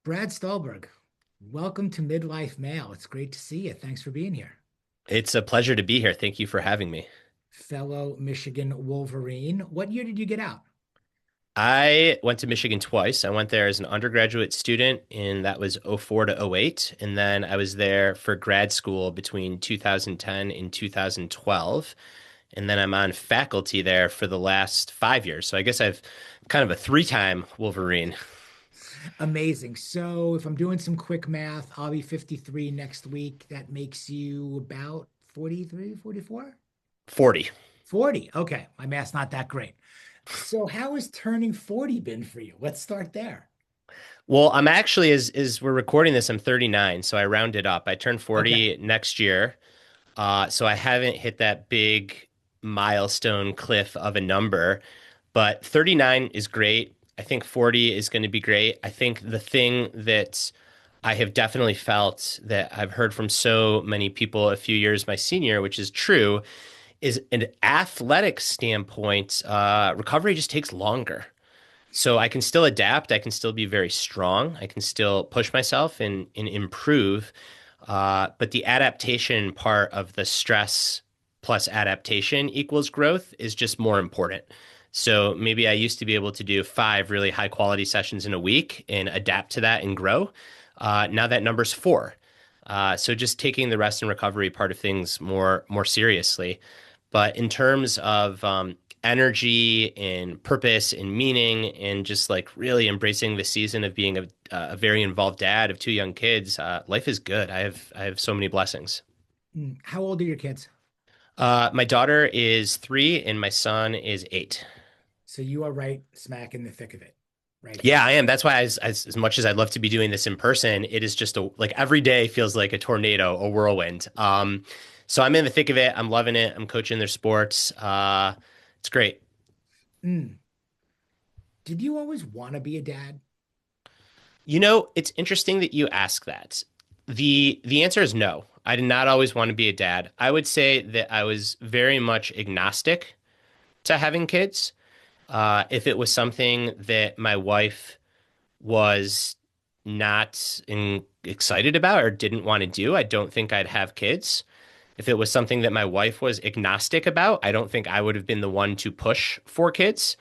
Brad Stulberg, welcome to Midlife Male. It's great to see you. Thanks for being here. It's a pleasure to be here. Thank you for having me. Fellow Michigan Wolverine. What year did you get out? I went to Michigan twice. I went there as an undergraduate student, and that was '04 to '08. And then I was there for grad school between 2010 and 2012. And then I'm on faculty there for the last 5 years. So I guess I've kind of a three-time Wolverine. Amazing. So, if I'm doing some quick math, I'll be 53 next week. That makes you about 43, 44? 40. 40. Okay. My math's not that great. So, how has turning 40 been for you? Let's start there. Well, I'm actually, as we're recording this, I'm 39. So I rounded up. I turn Okay. 40 next year. So I haven't hit that big milestone cliff of a number, but 39 is great. I think 40 is going to be great. I think the thing that I have definitely felt that I've heard from so many people a few years my senior, which is true, is an athletic standpoint, recovery just takes longer. So I can still adapt. I can still be very strong. I can still push myself and improve. But the adaptation part of the stress plus adaptation equals growth is just more important. So maybe I used to be able to do five really high quality sessions in a week and adapt to that and grow. Now that number's four. So just taking the rest and recovery part of things more seriously. But in terms of energy and purpose and meaning and just like really embracing the season of being a very involved dad of two young kids, life is good. I have so many blessings. How old are your kids? My daughter is 3 and my son is 8. So, you are right smack in the thick of it right here. Yeah, I am. That's why as much as I'd love to be doing this in person, it is just like every day feels like a tornado, a whirlwind. So I'm in the thick of it. I'm loving it. I'm coaching their sports. It's great. Mm. Did you always want to be a dad? You know, it's interesting that you ask that. The answer is no. I did not always want to be a dad. I would say that I was very much agnostic to having kids. If it was something that my wife was not excited about or didn't want to do, I don't think I'd have kids. If it was something that my wife was agnostic about, I don't think I would have been the one to push for kids.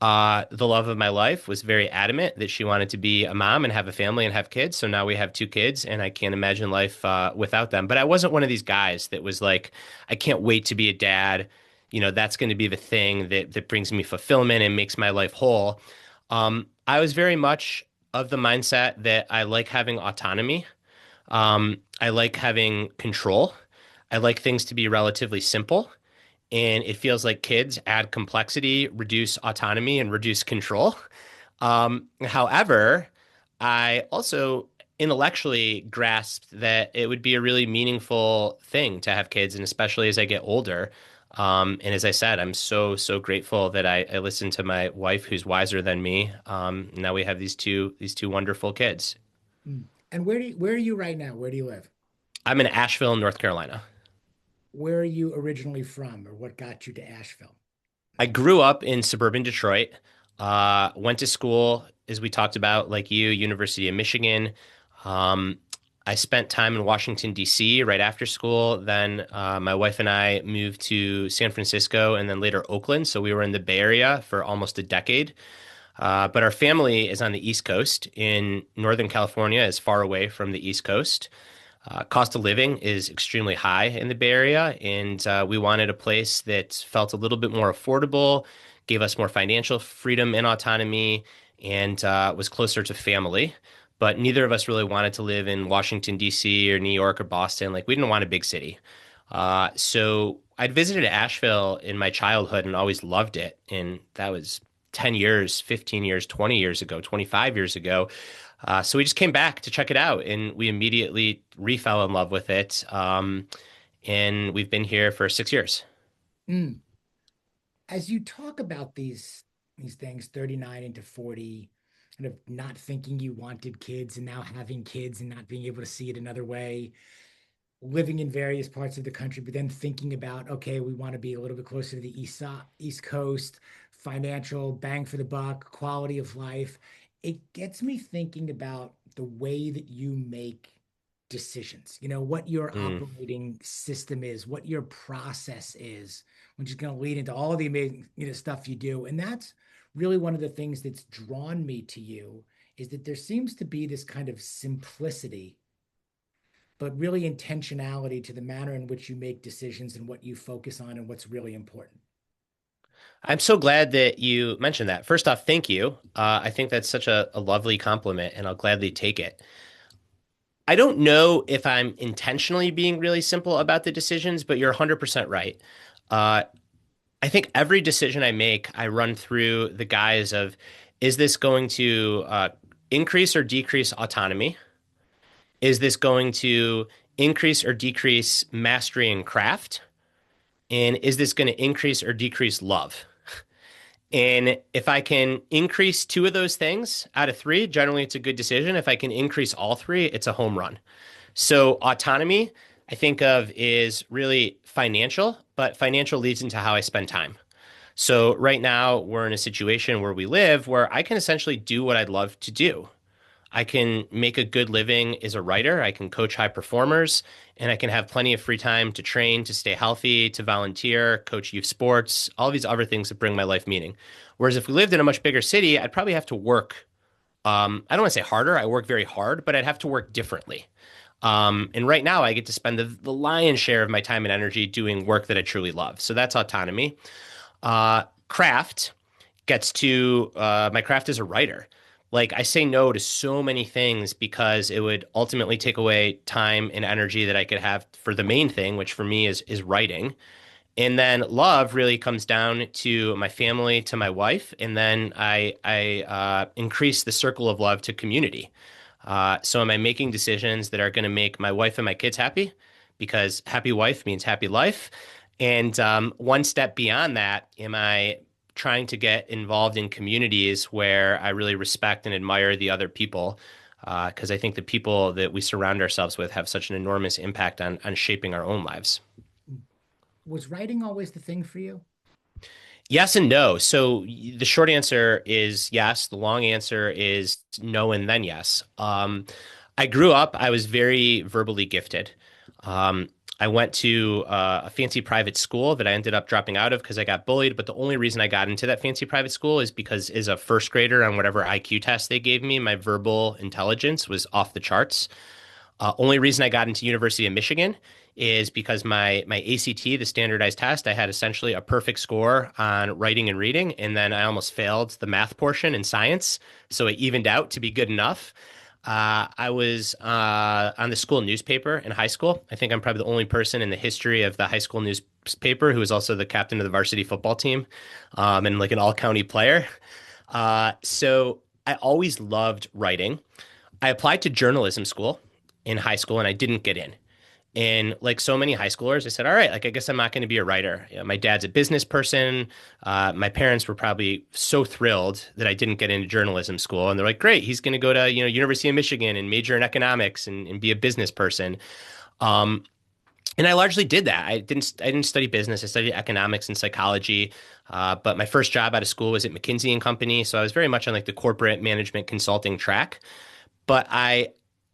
The love of my life was very adamant that she wanted to be a mom and have a family and have kids. So now we have two kids, and I can't imagine life without them. But I wasn't one of these guys that was like, I can't wait to be a dad. You know, that's going to be the thing that brings me fulfillment and makes my life whole. I was very much of the mindset that I like having autonomy. I like having control. I like things to be relatively simple. And it feels like kids add complexity, reduce autonomy, and reduce control. However, I also intellectually grasped that it would be a really meaningful thing to have kids, and especially as I get older. And as I said, I'm so grateful that I listened to my wife, who's wiser than me. Now we have these two wonderful kids. And where are you right now? Where do you live? I'm in Asheville, North Carolina. Where are you originally from, or what got you to Asheville? I grew up in suburban Detroit. Went to school, as we talked about, like you, University of Michigan. Um, I spent time in Washington, D.C. right after school. Then my wife and I moved to San Francisco and then later Oakland. So we were in the Bay Area for almost a decade. But our family is on the East Coast in Northern California, is far away from the East Coast. Cost of living is extremely high in the Bay Area, and we wanted a place that felt a little bit more affordable, gave us more financial freedom and autonomy, and was closer to family. But neither of us really wanted to live in Washington, D.C. or New York or Boston. Like, we didn't want a big city. So I'd visited Asheville in my childhood and always loved it. And that was 10 years, 15 years, 20 years ago, 25 years ago. So we just came back to check it out and we immediately refell in love with it. And we've been here for 6 years. Mm. As you talk about these things, 39 into 40, kind of not thinking you wanted kids and now having kids and not being able to see it another way, living in various parts of the country, but then thinking about, okay, we want to be a little bit closer to the East Coast, financial bang for the buck, quality of life. It gets me thinking about the way that you make decisions, what your Mm. operating system is, what your process is, which is going to lead into all the amazing, stuff you do. And that's really one of the things that's drawn me to you is that there seems to be this kind of simplicity, but really intentionality to the manner in which you make decisions and what you focus on and what's really important. I'm so glad that you mentioned that. First off, thank you. I think that's such a lovely compliment, and I'll gladly take it. I don't know if I'm intentionally being really simple about the decisions, but you're 100% right. Uh, I think every decision I make, I run through the guise of, is this going to increase or decrease autonomy? Is this going to increase or decrease mastery and craft? And is this going to increase or decrease love? And if I can increase two of those things out of three, generally it's a good decision. If I can increase all three, it's a home run. So autonomy, I think of is really financial, but financial leads into how I spend time. So right now we're in a situation where we live where I can essentially do what I'd love to do. I can make a good living as a writer. I can coach high performers, and I can have plenty of free time to train, to stay healthy, to volunteer, coach youth sports, all these other things that bring my life meaning. Whereas if we lived in a much bigger city, I'd probably have to work. I don't want to say harder. I work very hard, but I'd have to work differently. And right now, I get to spend the lion's share of my time and energy doing work that I truly love. So that's autonomy. Craft gets to my craft as a writer. Like I say no to so many things because it would ultimately take away time and energy that I could have for the main thing, which for me is writing. And then love really comes down to my family, to my wife, and then I increase the circle of love to community. So am I making decisions that are going to make my wife and my kids happy? Because happy wife means happy life. And one step beyond that, am I trying to get involved in communities where I really respect and admire the other people? Because I think the people that we surround ourselves with have such an enormous impact on shaping our own lives. Was writing always the thing for you? Yes and no. So the short answer is yes. The long answer is no and then yes. I grew up, I was very verbally gifted. Um, I went to a fancy private school that I ended up dropping out of because I got bullied. But the only reason I got into that fancy private school is because as a first grader on whatever IQ test they gave me, my verbal intelligence was off the charts. Only reason I got into University of Michigan is because my ACT, the standardized test, I had essentially a perfect score on writing and reading, and then I almost failed the math portion in science, so it evened out to be good enough. I was on the school newspaper in high school. I think I'm probably the only person in the history of the high school newspaper who was also the captain of the varsity football team, and like an all-county player. So I always loved writing. I applied to journalism school in high school and I didn't get in. And like so many high schoolers, I said, all right, like I guess I'm not going to be a writer. You know, my dad's a business person. My parents were probably so thrilled that I didn't get into journalism school. And they're like, great, he's going to go to, University of Michigan and major in economics and be a business person. Um, and I largely did that. I didn't study business. I studied economics and psychology. But my first job out of school was at McKinsey and Company. So I was very much on like the corporate management consulting track. But I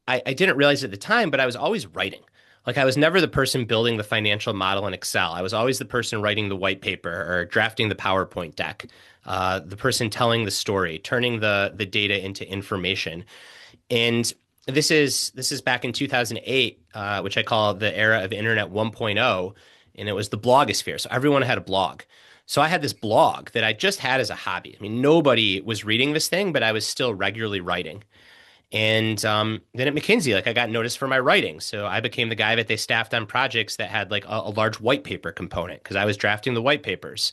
didn't realize at the time, but I was always writing. Like I was never the person building the financial model in Excel. I was always the person writing the white paper or drafting the PowerPoint deck, the person telling the story, turning the data into information. And this is back in 2008, which I call the era of Internet 1.0, and it was the blogosphere. So everyone had a blog. So I had this blog that I just had as a hobby. I mean, nobody was reading this thing, but I was still regularly writing. And then at McKinsey, like I got noticed for my writing. So I became the guy that they staffed on projects that had like a large white paper component because I was drafting the white papers.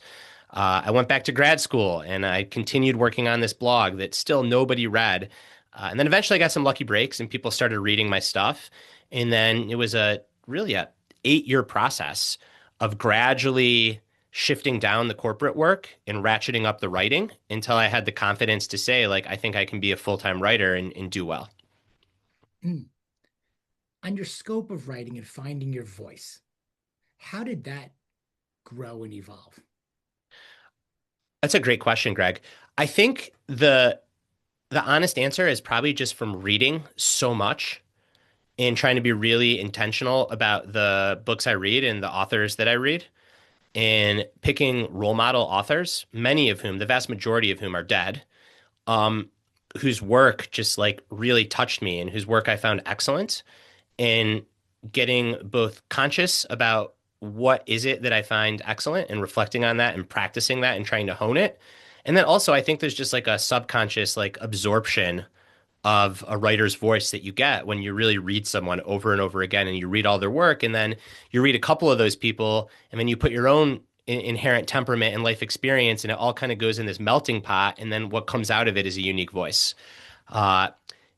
I went back to grad school and I continued working on this blog that still nobody read. And then eventually I got some lucky breaks and people started reading my stuff. And then it was a really a 8-year process of gradually shifting down the corporate work and ratcheting up the writing until I had the confidence to say, like, I think I can be a full-time writer and do well. Mm. On your scope of writing and finding your voice, how did that grow and evolve? That's a great question, Greg. I think the The honest answer is probably just from reading so much and trying to be really intentional about the books I read and the authors that I read and picking role model authors, many of whom, the vast majority of whom are dead, um, whose work just like really touched me and whose work I found excellent, and getting both conscious about what is it that I find excellent and reflecting on that and practicing that and trying to hone it. And then also I think there's just like a subconscious like absorption of a writer's voice that you get when you really read someone over and over again and you read all their work and then you read a couple of those people and then you put your own inherent temperament and life experience and it all kind of goes in this melting pot and then what comes out of it is a unique voice. Uh,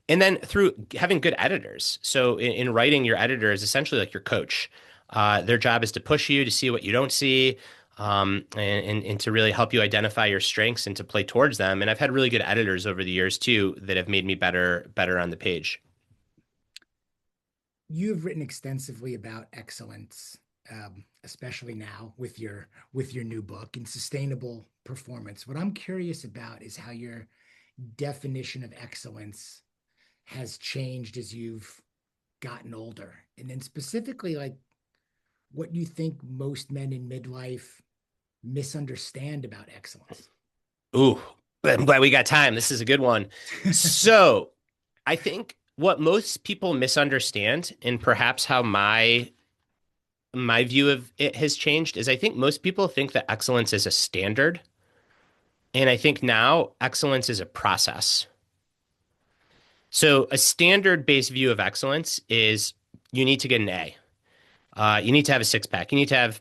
and then through having good editors. So in writing, your editor is essentially like your coach. Their job is to push you to see what you don't see, and to really help you identify your strengths and to play towards them. And I've had really good editors over the years too that have made me better on the page. You've written extensively about excellence, especially now with your new book and sustainable performance. What I'm curious about is how your definition of excellence has changed as you've gotten older, and then specifically like what you think most men in midlife misunderstand about excellence. Ooh, I'm glad we got time. This is a good one. So I think what most people misunderstand, and perhaps how my view of it has changed, is I think most people think that excellence is a standard. And I think now excellence is a process. So a standard based view of excellence is you need to get an A. You need to have a six pack. You need to have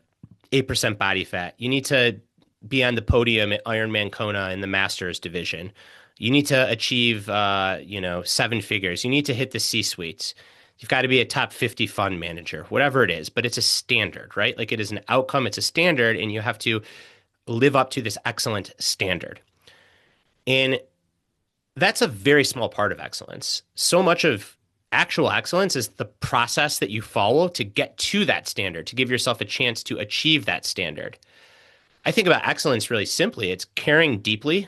8% body fat. You need to be on the podium at Ironman Kona in the Masters division. You need to achieve, seven figures. You need to hit the C suites. You've got to be a top 50 fund manager, whatever it is. But it's a standard, right? Like it is an outcome, it's a standard, and you have to live up to this excellent standard. And that's a very small part of excellence. So much of actual excellence is the process that you follow to get to that standard, to give yourself a chance to achieve that standard. I think about excellence really simply. It's caring deeply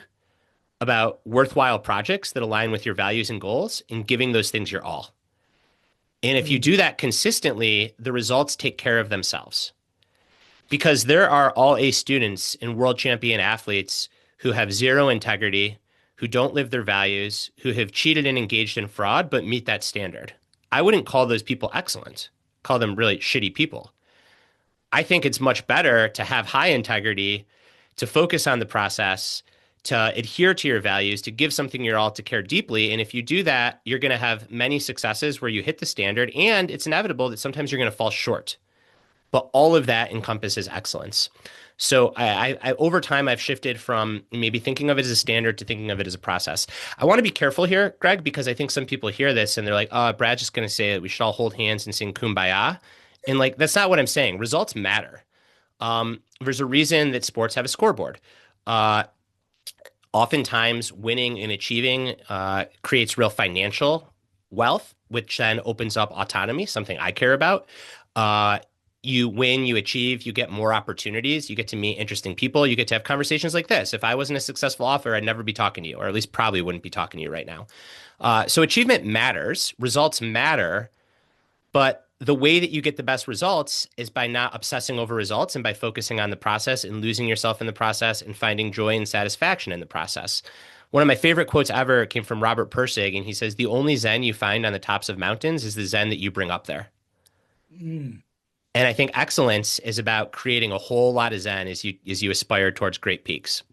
about worthwhile projects that align with your values and goals and giving those things your all. And if you Mm. do that consistently, the results take care of themselves. Because there are all A students and world champion athletes who have zero integrity, who don't live their values, who have cheated and engaged in fraud, but meet that standard. I wouldn't call those people excellent, call them really shitty people. I think it's much better to have high integrity, to focus on the process, to adhere to your values, to give something your all, to care deeply. And if you do that, you're going to have many successes where you hit the standard, and it's inevitable that sometimes you're going to fall short. But all of that encompasses excellence. So over time, I've shifted from maybe thinking of it as a standard to thinking of it as a process. I want to be careful here, Greg, because I think some people hear this and they're like, "Oh, Brad's just going to say that we should all hold hands and sing Kumbaya," and like that's not what I'm saying. Results matter. There's a reason that sports have a scoreboard. Uh, Oftentimes winning and achieving creates real financial wealth, which then opens up autonomy, something I care about. Uh, you win, you achieve, you get more opportunities, you get to meet interesting people, you get to have conversations like this. If I wasn't a successful author, I'd never be talking to you, or at least probably wouldn't be talking to you right now. So achievement matters, results matter, but the way that you get the best results is by not obsessing over results and by focusing on the process and losing yourself in the process and finding joy and satisfaction in the process. One of my favorite quotes ever came from Robert Pirsig, and he says, "The only Zen you find on the tops of mountains is the Zen that you bring up there." Mm. And I think excellence is about creating a whole lot of Zen as you aspire towards great peaks.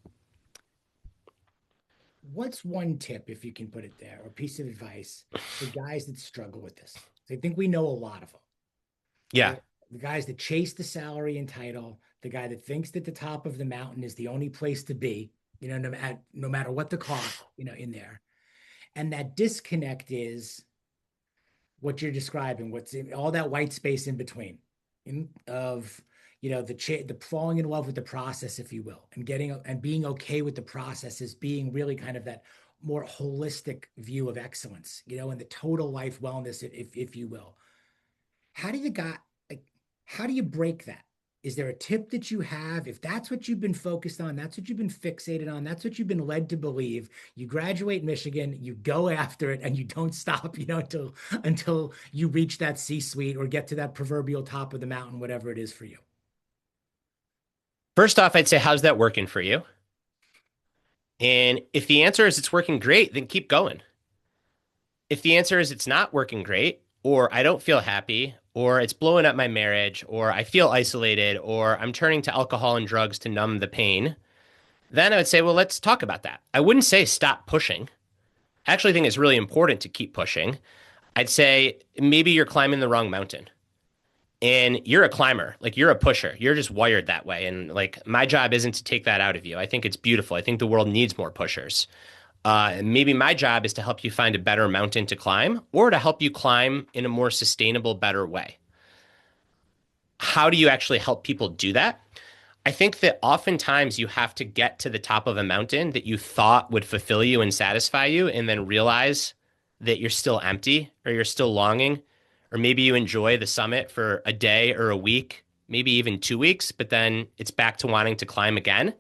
What's one tip, if you can put it there, or piece of advice for guys that struggle with this? I think we know a lot of them, Yeah. right? The guys that chase the salary and title, the guy that thinks that the top of the mountain is the only place to be, no matter what the cost, in there. And that disconnect is what you're describing, what's in all that white space in between, of the falling in love with the process, if you will, and getting and being okay with the process is being really kind of that more holistic view of excellence, and the total life wellness, if you will. How do you got like how do you break that? Is there a tip that you have? If that's what you've been focused on, that's what you've been fixated on, that's what you've been led to believe, you graduate Michigan, you go after it and you don't stop, until you reach that C-suite or get to that proverbial top of the mountain, whatever it is for you. First off, I'd say, how's that working for you? And if the answer is it's working great, then keep going. If the answer is it's not working great, or I don't feel happy, or it's blowing up my marriage, or I feel isolated, or I'm turning to alcohol and drugs to numb the pain, then I would say, well, let's talk about that. I wouldn't say stop pushing. I actually think it's really important to keep pushing. I'd say maybe you're climbing the wrong mountain and you're a climber, like you're a pusher. You're just wired that way. And like my job isn't to take that out of you. I think it's beautiful. I think the world needs more pushers. Maybe my job is to help you find a better mountain to climb or to help you climb in a more sustainable, better way. How do you actually help people do that? I think that oftentimes you have to get to the top of a mountain that you thought would fulfill you and satisfy you, and then realize that you're still empty or you're still longing, or maybe you enjoy the summit for a day or a week, maybe even 2 weeks, but then it's back to wanting to climb again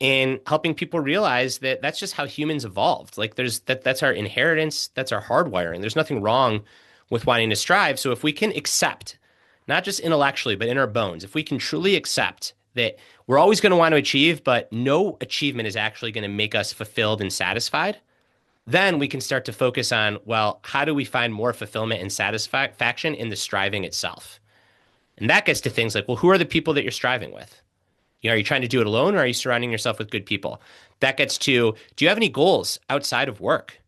and helping people realize that that's just how humans evolved. Like that's our inheritance, that's our hardwiring. There's nothing wrong with wanting to strive. So if we can accept, not just intellectually, but in our bones, if we can truly accept that we're always going to want to achieve, but no achievement is actually going to make us fulfilled and satisfied, then we can start to focus on, well, how do we find more fulfillment and satisfaction in the striving itself? And that gets to things like, well, who are the people that you're striving with? Are you trying to do it alone or are you surrounding yourself with good people? That gets to, do you have any goals outside of work?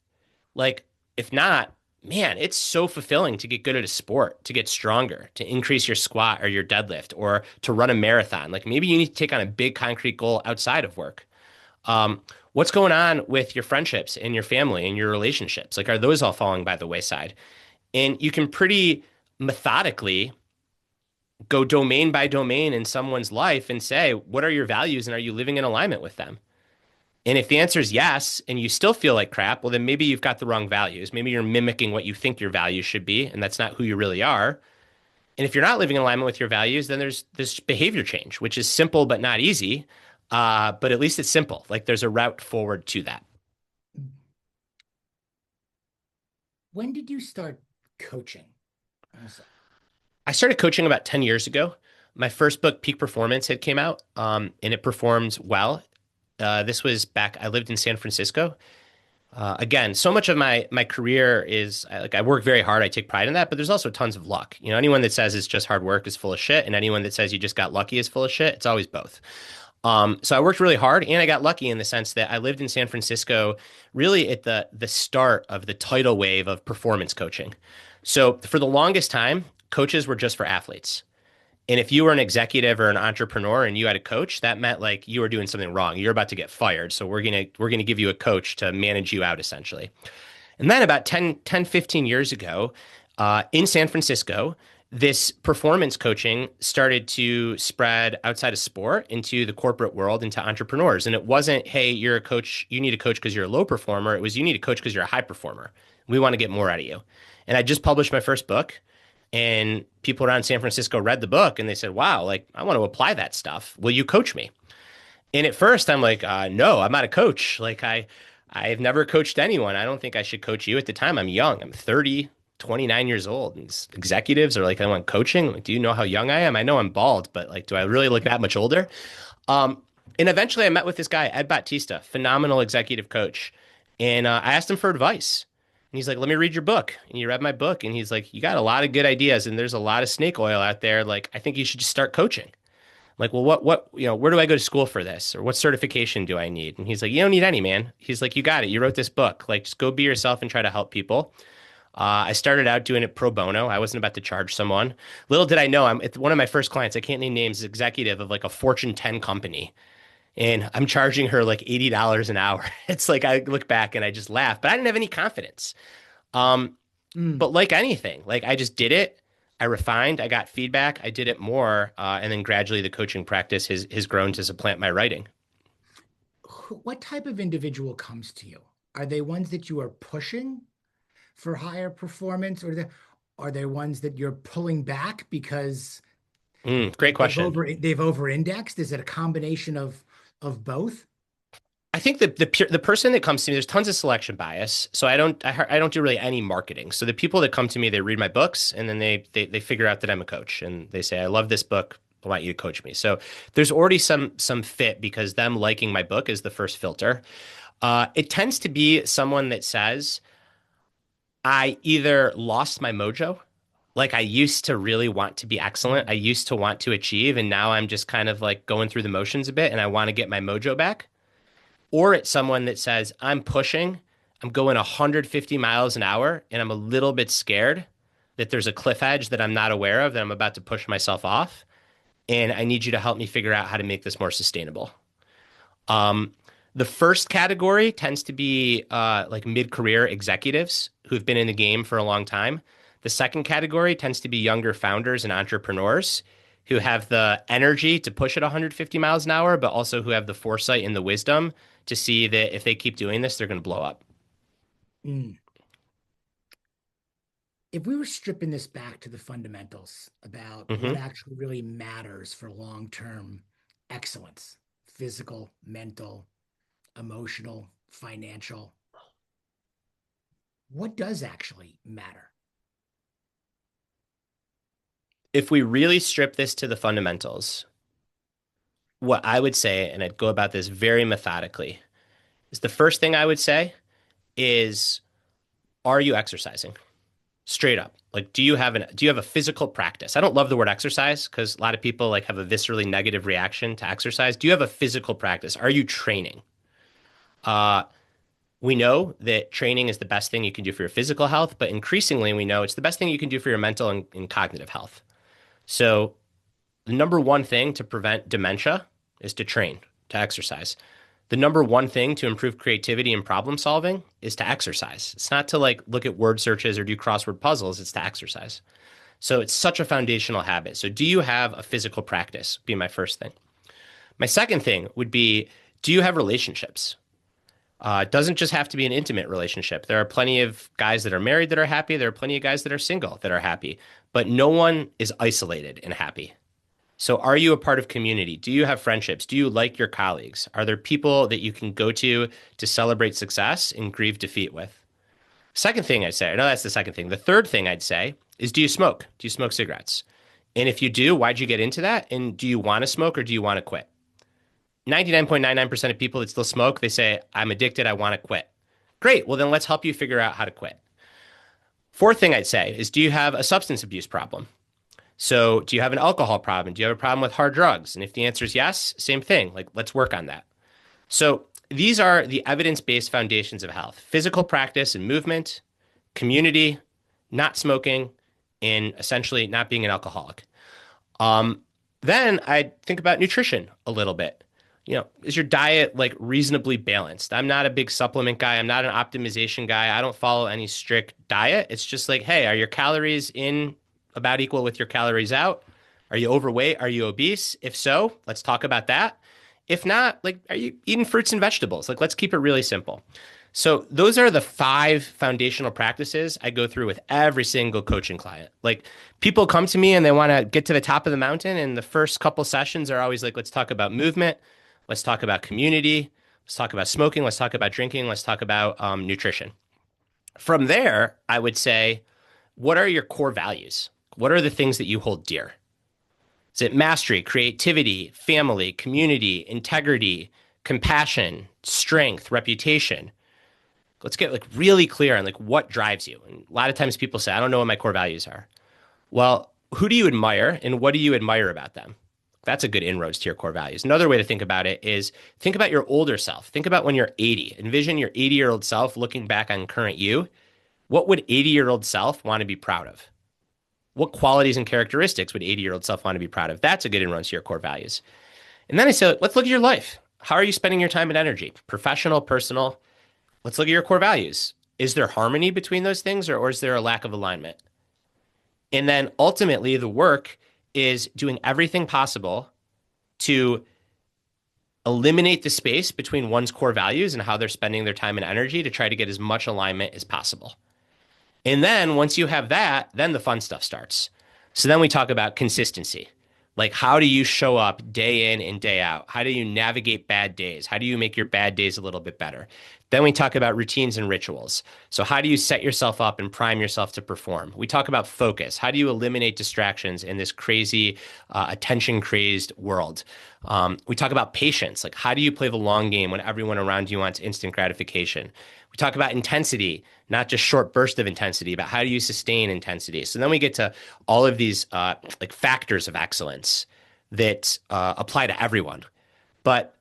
Like, if not, man, it's so fulfilling to get good at a sport, to get stronger, to increase your squat or your deadlift, or to run a marathon. Like, maybe you need to take on a big concrete goal outside of work. What's going on with your friendships and your family and your relationships? Like, are those all falling by the wayside? And you can pretty methodically go domain by domain in someone's life and say, what are your values and are you living in alignment with them? And if the answer is yes, and you still feel like crap, well, then maybe you've got the wrong values. Maybe you're mimicking what you think your values should be, and that's not who you really are. And if you're not living in alignment with your values, then there's this behavior change, which is simple but not easy. But at least it's simple. Like there's a route forward to that. When did you start coaching? Also, I started coaching about 10 years ago. My first book, Peak Performance, had came out, and it performed well. This was back, I lived in San Francisco. Again, so much of my career is like I work very hard. I take pride in that, but there's also tons of luck. Anyone that says it's just hard work is full of shit, and anyone that says you just got lucky is full of shit. It's always both. So I worked really hard, and I got lucky in the sense that I lived in San Francisco, really at the start of the tidal wave of performance coaching. So for the longest time, coaches were just for athletes. And if you were an executive or an entrepreneur and you had a coach, that meant like you were doing something wrong. You're about to get fired. So we're gonna give you a coach to manage you out essentially. And then about 15 years ago, in San Francisco, this performance coaching started to spread outside of sport into the corporate world, into entrepreneurs. And it wasn't, hey, you're a coach, you need a coach because you're a low performer. It was, you need a coach because you're a high performer. We want to get more out of you. And I just published my first book, and people around San Francisco read the book and they said, wow, like, I want to apply that stuff. Will you coach me? And at first, I'm like, no, I'm not a coach. Like, I've never coached anyone. I don't think I should coach you. At the time, I'm young. I'm 30, 29 years old. And these executives are like, I want coaching. Like, do you know how young I am? I know I'm bald, but like, do I really look that much older? Um, and eventually I met with this guy, Ed Bautista, phenomenal executive coach. And I asked him for advice. And he's like, let me read your book. And he read my book. And he's like, you got a lot of good ideas. And there's a lot of snake oil out there. Like, I think you should just start coaching. Like, well, where do I go to school for this? Or what certification do I need? And he's like, you don't need any, man. He's like, you got it. You wrote this book. Like, just go be yourself and try to help people. I started out doing it pro bono. I wasn't about to charge someone. Little did I know, it's one of my first clients. I can't name names. Is executive of like a Fortune 10 company, and I'm charging her like $80 an hour. It's like I look back and I just laugh, but I didn't have any confidence. Um, mm, but like anything, like I just did it. I refined. I got feedback. I did it more, and then gradually the coaching practice has grown to supplant my writing. what type of individual comes to you? Are they ones that you are pushing for higher performance, or are they ones that you're pulling back because Great question. They've over indexed? Is it a combination of both? I think the person that comes to me, there's tons of selection bias. So I don't do really any marketing. So the people that come to me, they read my books and then they figure out that I'm a coach and they say, I love this book. I want you to coach me. So there's already some fit because them liking my book is the first filter. It tends to be someone that says, I either lost my mojo, like I used to really want to be excellent. I Mm, used to want to achieve, and now I'm just kind of like going through the motions a bit and I want to get my mojo back. Or it's someone that says, I'm pushing, I'm going 150 miles an hour, and I'm a little bit scared that there's a cliff edge that I'm not aware of that I'm about to push myself off. And I need you to help me figure out how to make this more sustainable. Um, the first category tends to be like mid-career executives who've been in the game for a long time. The second category tends to be younger founders and entrepreneurs who have the energy to push at 150 miles an hour, but also who have the foresight and the wisdom to see that if they keep doing this, they're going to blow up. mm. If we were stripping this back to the fundamentals about what Hmm. actually really matters for long-term excellence, physical, mental, emotional, financial, what does actually matter? If we really strip this to the fundamentals, what I would say, and I'd go about this very methodically, is the first thing I would say is, are you exercising? Straight up. Like, do you have a physical practice? I don't love the word exercise because a lot of people like have a viscerally negative reaction to exercise. Do you have a physical practice? Are you training? Uh, we know that training is the best thing you can do for your physical health, but increasingly we know it's the best thing you can do for your mental and cognitive health. So the number one thing to prevent dementia is to train, to exercise. The number one thing to improve creativity and problem solving is to exercise. It's not to like look at word searches or do crossword puzzles, it's to exercise. So it's such a foundational habit. So do you have a physical practice? Be my first thing. My second thing would be, do you have relationships? It doesn't just have to be an intimate relationship. There are plenty of guys that are married that are happy. There are plenty of guys that are single that are happy, but no one is isolated and happy. So are you a part of community? Do you have friendships? Do you like your colleagues? Are there people that you can go to celebrate success and grieve defeat with? Second thing I'd say, no, that's the second thing. The third thing I'd say is, do you smoke? Do you smoke cigarettes? And if you do, why'd you get into that? And do you want to smoke or do you want to quit? 99.99% of people that still smoke, they say, I'm addicted, I want to quit. Great. Well, then let's help you figure out how to quit. Fourth thing I'd say is, do you have a substance abuse problem? So, do you have an alcohol problem? Do you have a problem with hard drugs? And if the answer is yes, same thing. Like, let's work on that. So, these are the evidence based foundations of health: physical practice and movement, community, not smoking, and essentially not being an alcoholic. Um, then I think about nutrition a little bit. Is your diet like reasonably balanced? I'm not a big supplement guy. I'm not an optimization guy. I don't follow any strict diet. It's just like, hey, are your calories in about equal with your calories out? Are you overweight? Are you obese? If so, let's talk about that. If not, like, are you eating fruits and vegetables? Like, let's keep it really simple. So those are the five foundational practices I go through with every single coaching client. Like people come to me and they want to get to the top of the mountain, and the first couple sessions are always like, let's talk about movement, let's talk about community, let's talk about smoking, let's talk about drinking, let's talk about nutrition. From there, I would say, what are your core values? What are the things that you hold dear? Is it mastery, creativity, family, community, integrity, compassion, strength, reputation? Let's get like really clear on like what drives you. And a lot of times people say, I don't know what my core values are. Well, who do you admire and what do you admire about them? That's a good inroads to your core values. Another way to think about it is think about your older self. Think about when you're 80. Envision your 80-year-old self looking back on current you. What would 80-year-old self want to be proud of? What qualities and characteristics would 80-year-old self want to be proud of? That's a good inroads to your core values. And then I say, let's look at your life. How are you spending your time and energy? Professional, personal. Let's look at your core values. Is there harmony between those things or is there a lack of alignment? And then ultimately, the work is doing everything possible to eliminate the space between one's core values and how they're spending their time and energy to try to get as much alignment as possible. And then once you have that, then the fun stuff starts. So then we talk about consistency. Like, how do you show up day in and day out? How do you navigate bad days? How do you make your bad days a little bit better? Then we talk about routines and rituals. So, how do you set yourself up and prime yourself to perform? We talk about focus. How do you eliminate distractions in this crazy, attention crazed world? We talk about patience. Like, how do you play the long game when everyone around you wants instant gratification? We talk about intensity, not just short burst of intensity, but how do you sustain intensity? So then we get to all of these like factors of excellence that apply to everyone. But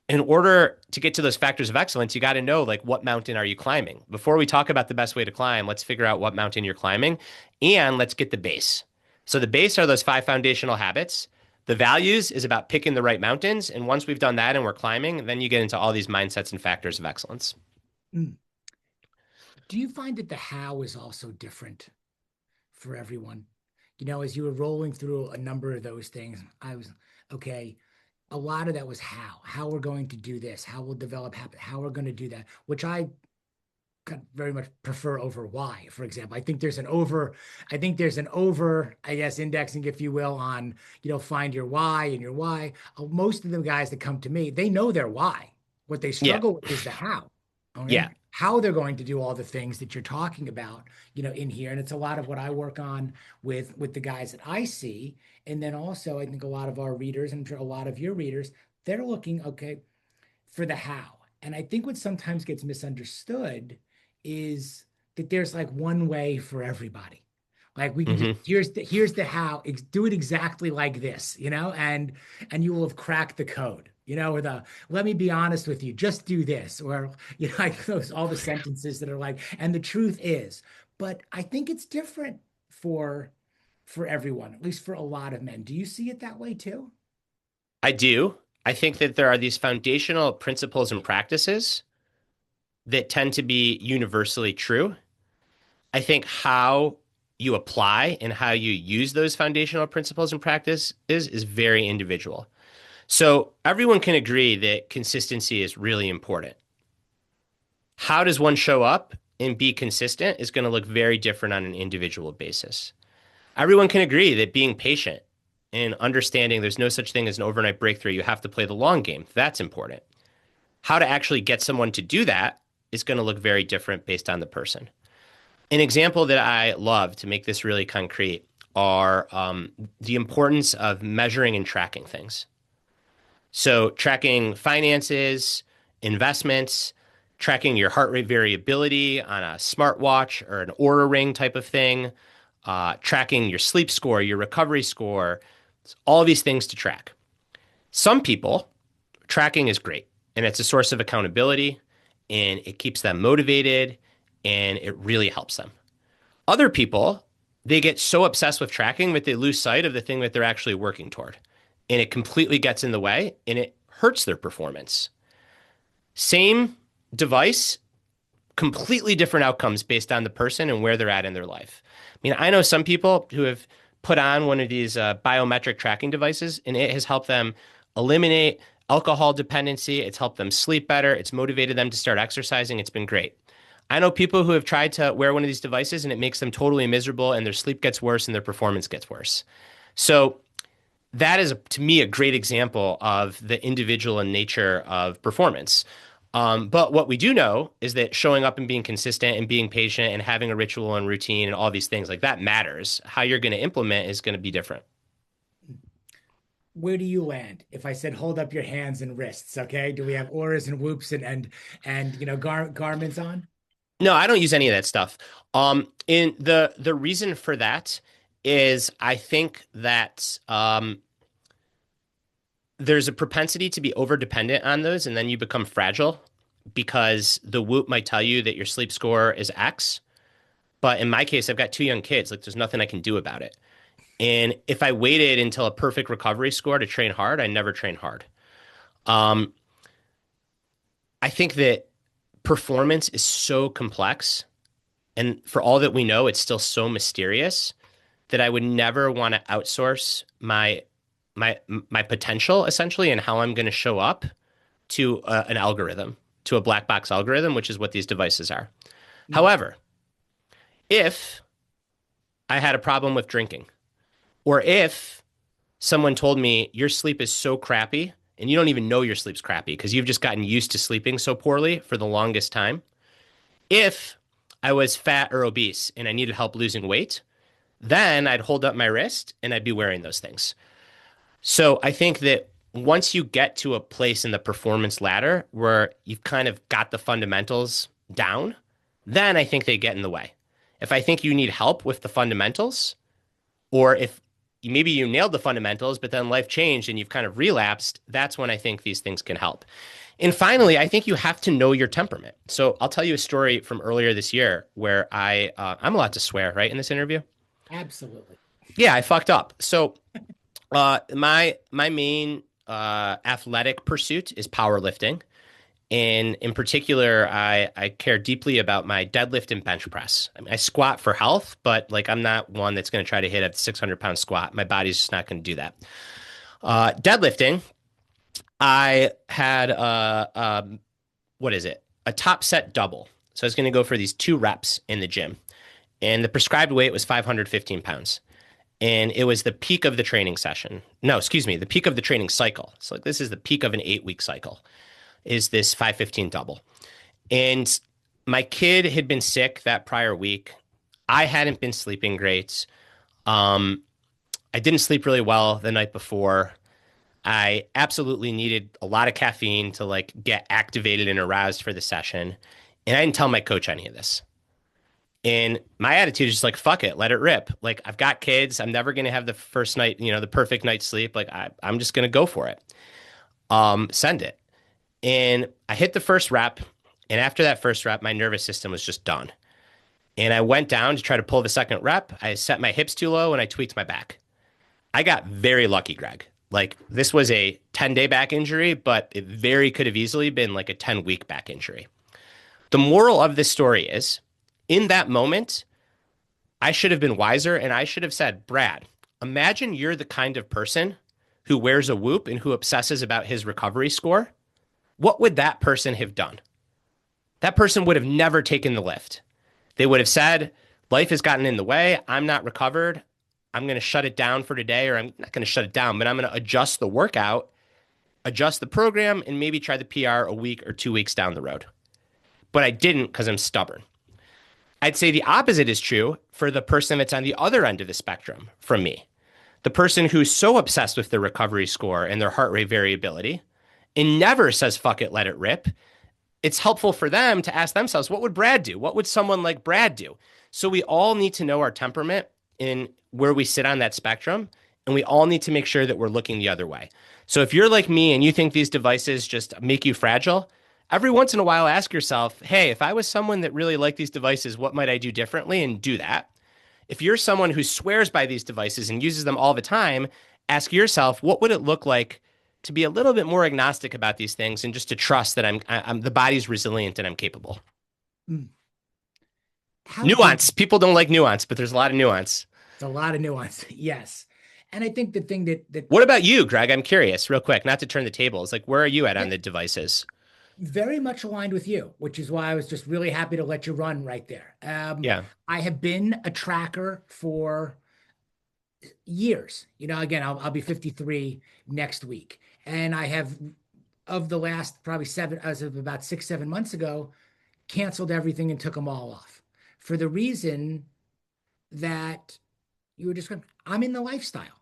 in order to get to those factors of excellence, you got to know like what mountain are you climbing. Before we talk about the best way to climb, let's figure out what mountain you're climbing and let's get the base. So the base are those five foundational habits. The values is about picking the right mountains. And once we've done that and we're climbing, then you get into all these mindsets and factors of excellence. Mm. Do you find that the how is also different for everyone? As you were rolling through a number of those things, I was, okay, a lot of that was how we're going to do this, how we'll develop habit, how we're going to do that, which I very much prefer over why, for example. I think there's an over, I guess, indexing, if you will, on, find your why and your why. Most of the guys that come to me, they know their why. What they Yeah. struggle with is the how. Okay. Yeah. How they're going to do all the things that you're talking about, in here. And it's a lot of what I work on with the guys that I see. And then also, I think a lot of our readers, and I'm sure a lot of your readers, they're looking, okay, for the how. And I think what sometimes gets misunderstood is that there's like one way for everybody. Like we can just Hmm. here's the how, do it exactly like this, and you will have cracked the code, or the let me be honest with you, just do this, or like those all the sentences that are like, and the truth is, but I think it's different for for everyone, at least for a lot of men. Do you see it that way too? I do. I think that there are these foundational principles and practices that tend to be universally true. I think how you apply and how you use those foundational principles and practice is very individual. So everyone can agree that consistency is really important. How does one show up and be consistent is going to look very different on an individual basis. Everyone can agree that being patient and understanding there's no such thing as an overnight breakthrough, you have to play the long game. That's important. How to actually get someone to do that is going to look very different based on the person. An example that I love to make this really concrete are the importance of measuring and tracking things. So, tracking finances, investments, tracking your heart rate variability on a smartwatch or an Aura Ring type of thing, tracking your sleep score, your recovery score, all these things to track. Some people, tracking is great and it's a source of accountability and it keeps them motivated and it really helps them. Other people, they get so obsessed with tracking that they lose sight of the thing that they're actually working toward. And it completely gets in the way and it hurts their performance. Same device, completely different outcomes based on the person and where they're at in their life. I mean, I know some people who have put on one of these biometric tracking devices and it has helped them eliminate alcohol dependency. It's helped them sleep better. It's motivated them to start exercising. It's been great. I know people who have tried to wear one of these devices and it makes them totally miserable and their sleep gets worse and their performance gets worse. So that is, to me, a great example of the individual and nature of performance. But what we do know is that showing up and being consistent and being patient and having a ritual and routine and all these things like that matters. How you're going to implement is going to be different. Where do you land if I said hold up your hands and wrists? Okay, do we have auras and whoops and garments on? No, I don't use any of that stuff. In the reason for that is I think that there's a propensity to be over dependent on those, and then you become fragile because the Whoop might tell you that your sleep score is X. But in my case, I've got two young kids. Like, there's nothing I can do about it. And if I waited until a perfect recovery score to train hard, I never train hard. Um, I think that performance is so complex, and for all that we know, it's still so mysterious that I would never want to outsource my potential essentially and how I'm going to show up to an algorithm, to a black box algorithm, which is what these devices are. Mm, However, if I had a problem with drinking, or if someone told me your sleep is so crappy and you don't even know your sleep's crappy because you've just gotten used to sleeping so poorly for the longest time. If I was fat or obese and I needed help losing weight, then I'd hold up my wrist and I'd be wearing those things. So I think that once you get to a place in the performance ladder where you've kind of got the fundamentals down, then I think they get in the way. If I think you need help with the fundamentals, or if maybe you nailed the fundamentals, but then life changed and you've kind of relapsed, that's when I think these things can help. And finally, I think you have to know your temperament. So I'll tell you a story from earlier this year where I'm allowed to swear, right, in this interview. Absolutely. Yeah, I fucked up. So my main athletic pursuit is powerlifting. And in particular, I care deeply about my deadlift and bench press. I mean, I squat for health, but like I'm not one that's going to try to hit a 600-pound squat. My body's just not going to do that. Deadlifting, I had what is it? A top set double. So I was going to go for these 2 reps in the gym, and the prescribed weight was 515 pounds. And it was the peak of the training session. No, excuse me, the peak of the training cycle. So like this is the peak of an 8-week cycle. Is this 515 double? And my kid had been sick that prior week. I hadn't been sleeping great. Um, I didn't sleep really well the night before. I absolutely needed a lot of caffeine to like get activated and aroused for the session. And I didn't tell my coach any of this. And my attitude is just like, fuck it, let it rip. Like, I've got kids. I'm never going to have the first night, the perfect night's sleep. Like, I'm just going to go for it. Send it. And I hit the first rep. And after that first rep, my nervous system was just done. And I went down to try to pull the second rep. I set my hips too low and I tweaked my back. I got very lucky, Greg. Like, this was a 10-day back injury, but it very could have easily been like a 10-week back injury. The moral of this story is in that moment, I should have been wiser and I should have said, Brad, imagine you're the kind of person who wears a whoop and who obsesses about his recovery score. What would that person have done? That person would have never taken the lift. They would have said, life has gotten in the way. I'm not recovered. I'm going to shut it down for today, or I'm not going to shut it down, but I'm going to adjust the workout, adjust the program, and maybe try the PR a week or 2 weeks down the road. But I didn't because I'm stubborn. I'd say the opposite is true for the person that's on the other end of the spectrum from me. The person who's so obsessed with their recovery score and their heart rate variability and never says, fuck it, let it rip. It's helpful for them to ask themselves, what would Brad do? What would someone like Brad do? So we all need to know our temperament in where we sit on that spectrum. And we all need to make sure that we're looking the other way. So if you're like me and you think these devices just make you fragile, every once in a while ask yourself, hey, if I was someone that really liked these devices, what might I do differently? And do that. If you're someone who swears by these devices and uses them all the time, ask yourself, what would it look like to be a little bit more agnostic about these things and just to trust that I'm the body's resilient and I'm capable. Mm. How big? Nuance. People don't like nuance, but there's a lot of nuance. It's a lot of nuance. Yes. And I think the thing that What about you, Greg? I'm curious, real quick, not to turn the tables. Like, where are you at yeah, on the devices? very much aligned with you, which is why I was just really happy to let you run right there. Yeah. I have been a tracker for years. Again, I'll be 53 next week. And I have, of the last probably seven, as of about 6, 7 months ago, canceled everything and took them all off for the reason that you were describing. I'm in the lifestyle.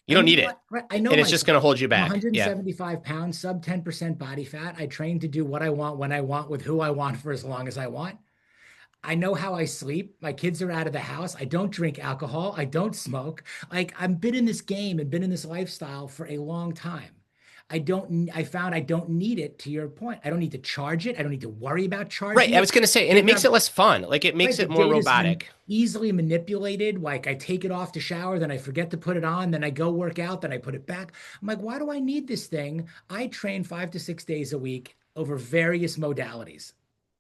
You don't need it. I know And it's just myself. going to hold you I'm back. Yeah. 175 pounds, sub 10% body fat. I train to do what I want, when I want, with who I want for as long as I want. I know how I sleep. My kids are out of the house. I don't drink alcohol. I don't smoke. Like, I've been in this game and been in this lifestyle for a long time. I found I don't need it, to your point. I don't need to charge it. I don't need to worry about Right. charging I it. was going to say, and it And makes it less fun. Like, it makes right, the it more data's robotic. easily manipulated. Like, I take it off to shower, then I forget to put it on, then I go work out, then I put it back. I'm like, why do I need this thing? I train 5 to 6 days a week over various modalities.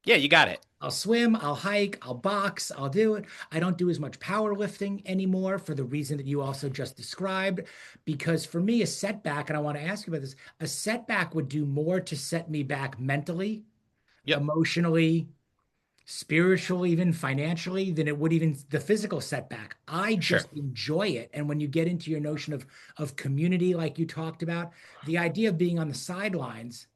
Yeah, you got it. I'll swim, I'll hike, I'll box, I'll do it. I don't do as much powerlifting anymore for the reason that you also just described. Because for me, a setback, and I want to ask you about this, a setback would do more to set me back mentally, Yep. emotionally, spiritually, even financially, than it would even the physical setback. I Sure. just enjoy it. And when you get into your notion of community, like you talked about, the idea of being on the sidelines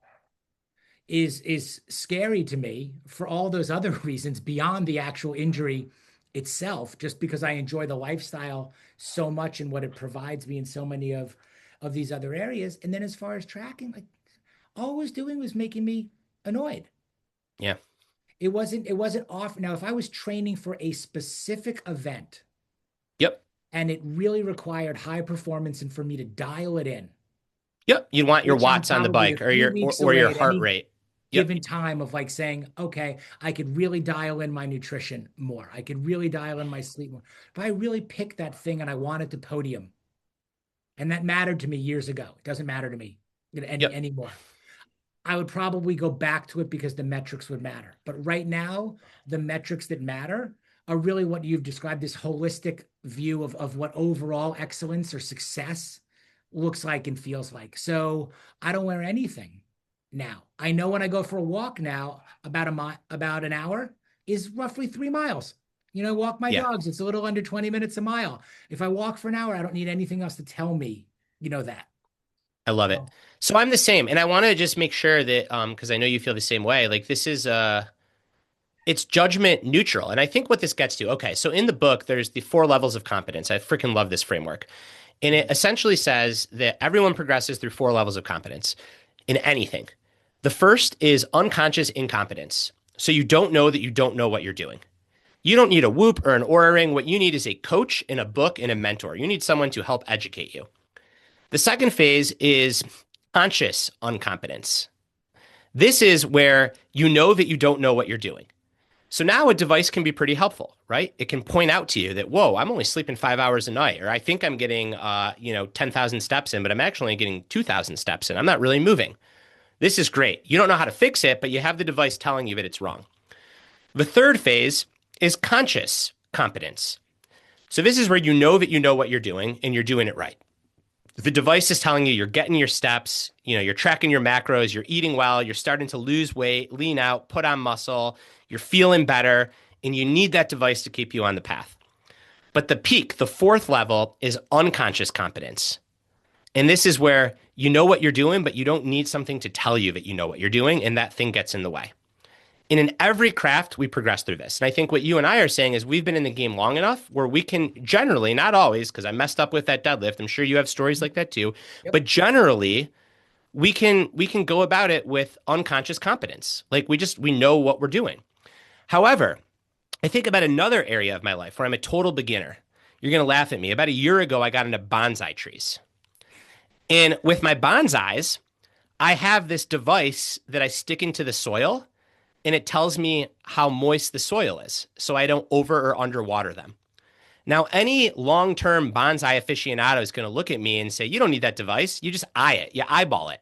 is scary to me for all those other reasons beyond the actual injury itself, just because I enjoy the lifestyle so much and what it provides me in so many of these other areas. And then as far as tracking, like all it was doing was making me annoyed. Yeah. It wasn't off. Now, if I was training for a specific event Yep. and it really required high performance and for me to dial it in, Yep. You want your which I'm watts on the probably a bike or few your weeks or your away at heart any rate. Yep. given time of like saying, okay, I could really dial in my nutrition more. I could really dial in my sleep more. If I really picked that thing and I wanted to podium, and that mattered to me years ago, it doesn't matter to me Yep. anymore. I would probably go back to it because the metrics would matter. But right now, the metrics that matter are really what you've described, this holistic view of what overall excellence or success looks like and feels like. So I don't wear anything now. I know when I go for a walk now, about an hour is roughly 3 miles. Walk my Yeah. dogs. It's a little under 20 minutes a mile. If I walk for an hour, I don't need anything else to tell me, that. I love it. So I'm the same. And I want to just make sure that because I know you feel the same way, like this is it's judgment neutral. And I think what this gets to, okay, so in the book, there's the 4 levels of competence. I freaking love this framework. And it essentially says that everyone progresses through 4 levels of competence in anything. The first is unconscious incompetence. So you don't know that you don't know what you're doing. You don't need a whoop or an Oura ring. What you need is a coach and a book and a mentor. You need someone to help educate you. The second phase is conscious incompetence. This is where you know that you don't know what you're doing. So now a device can be pretty helpful, right? It can point out to you that, whoa, I'm only sleeping 5 hours a night, or I think I'm getting, 10,000 steps in, but I'm actually getting 2,000 steps in. I'm not really moving. This is great. You don't know how to fix it, but you have the device telling you that it's wrong. The third phase is conscious competence. So this is where you know that you know what you're doing and you're doing it right. The device is telling you you're getting your steps, you're tracking your macros, you're eating well, you're starting to lose weight, lean out, put on muscle, you're feeling better, and you need that device to keep you on the path. But the peak, the fourth level, is unconscious competence. And this is where you know what you're doing, but you don't need something to tell you that you know what you're doing, and that thing gets in the way. And in every craft, we progress through this. And I think what you and I are saying is we've been in the game long enough where we can generally, not always, because I messed up with that deadlift. I'm sure you have stories like that too. Yep. But generally, we can go about it with unconscious competence. Like we know what we're doing. However, I think about another area of my life where I'm a total beginner. You're gonna laugh at me. About a year ago, I got into bonsai trees. And with my bonsais, I have this device that I stick into the soil and it tells me how moist the soil is so I don't over or underwater them. Now, any long term bonsai aficionado is going to look at me and say, you don't need that device. You just eye it, you eyeball it.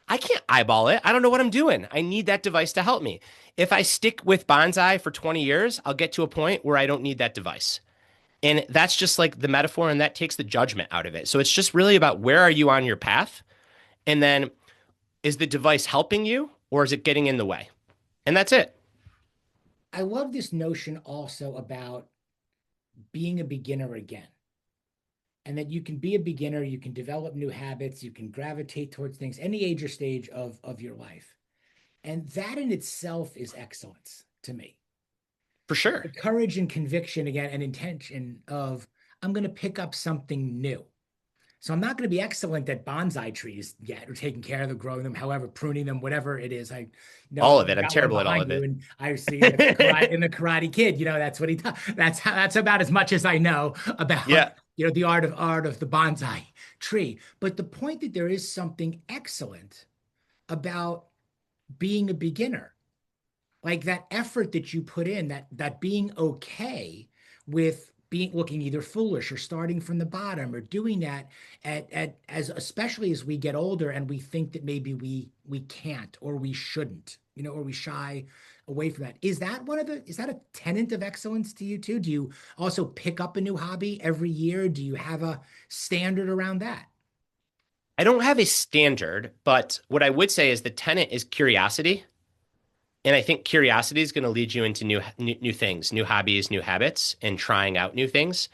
I can't eyeball it. I don't know what I'm doing. I need that device to help me. If I stick with bonsai for 20 years, I'll get to a point where I don't need that device. And that's just like the metaphor, and that takes the judgment out of it. So it's just really about where are you on your path? And then is the device helping you or is it getting in the way? And that's it. I love this notion also about being a beginner again, and that you can be a beginner, you can develop new habits, you can gravitate towards things any age or stage of your life. And that in itself is excellence to me. For The sure. courage and conviction again and intention of I'm going to pick up something new. So I'm not going to be excellent at bonsai trees yet, or taking care of them, growing them, however, pruning them, whatever it is. I know All of you it. I'm got one terrible at all behind of you, it. and I see in the Karate Kid. That's what he does. That's about as much as I know about Yeah. the art of the bonsai tree. But the point that there is something excellent about being a beginner, like that effort that you put in, that being okay with being looking either foolish or starting from the bottom or doing that at as especially as we get older and we think that maybe we can't or we shouldn't, or we shy away from that. Is that a tenet of excellence to you too? Do you also pick up a new hobby every year? Do you have a standard around that? I don't have a standard, but what I would say is the tenet is curiosity. And I think curiosity is going to lead you into new things, new hobbies, new habits, and trying out new things.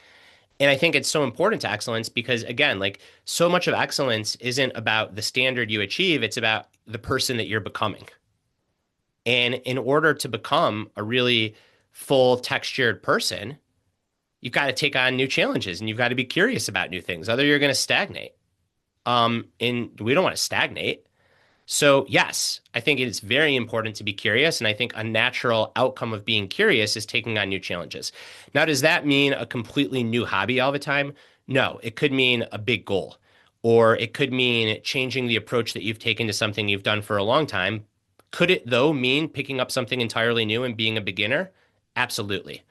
And I think it's so important to excellence because, again, like so much of excellence isn't about the standard you achieve, it's about the person that you're becoming. And in order to become a really full textured person, you've got to take on new challenges and you've got to be curious about new things. Other you're going to stagnate. And we don't want to stagnate. So, yes, I think it is very important to be curious. And I think a natural outcome of being curious is taking on new challenges. Now, does that mean a completely new hobby all the time? No, it could mean a big goal, or it could mean changing the approach that you've taken to something you've done for a long time. Could it, though, mean picking up something entirely new and being a beginner? Absolutely.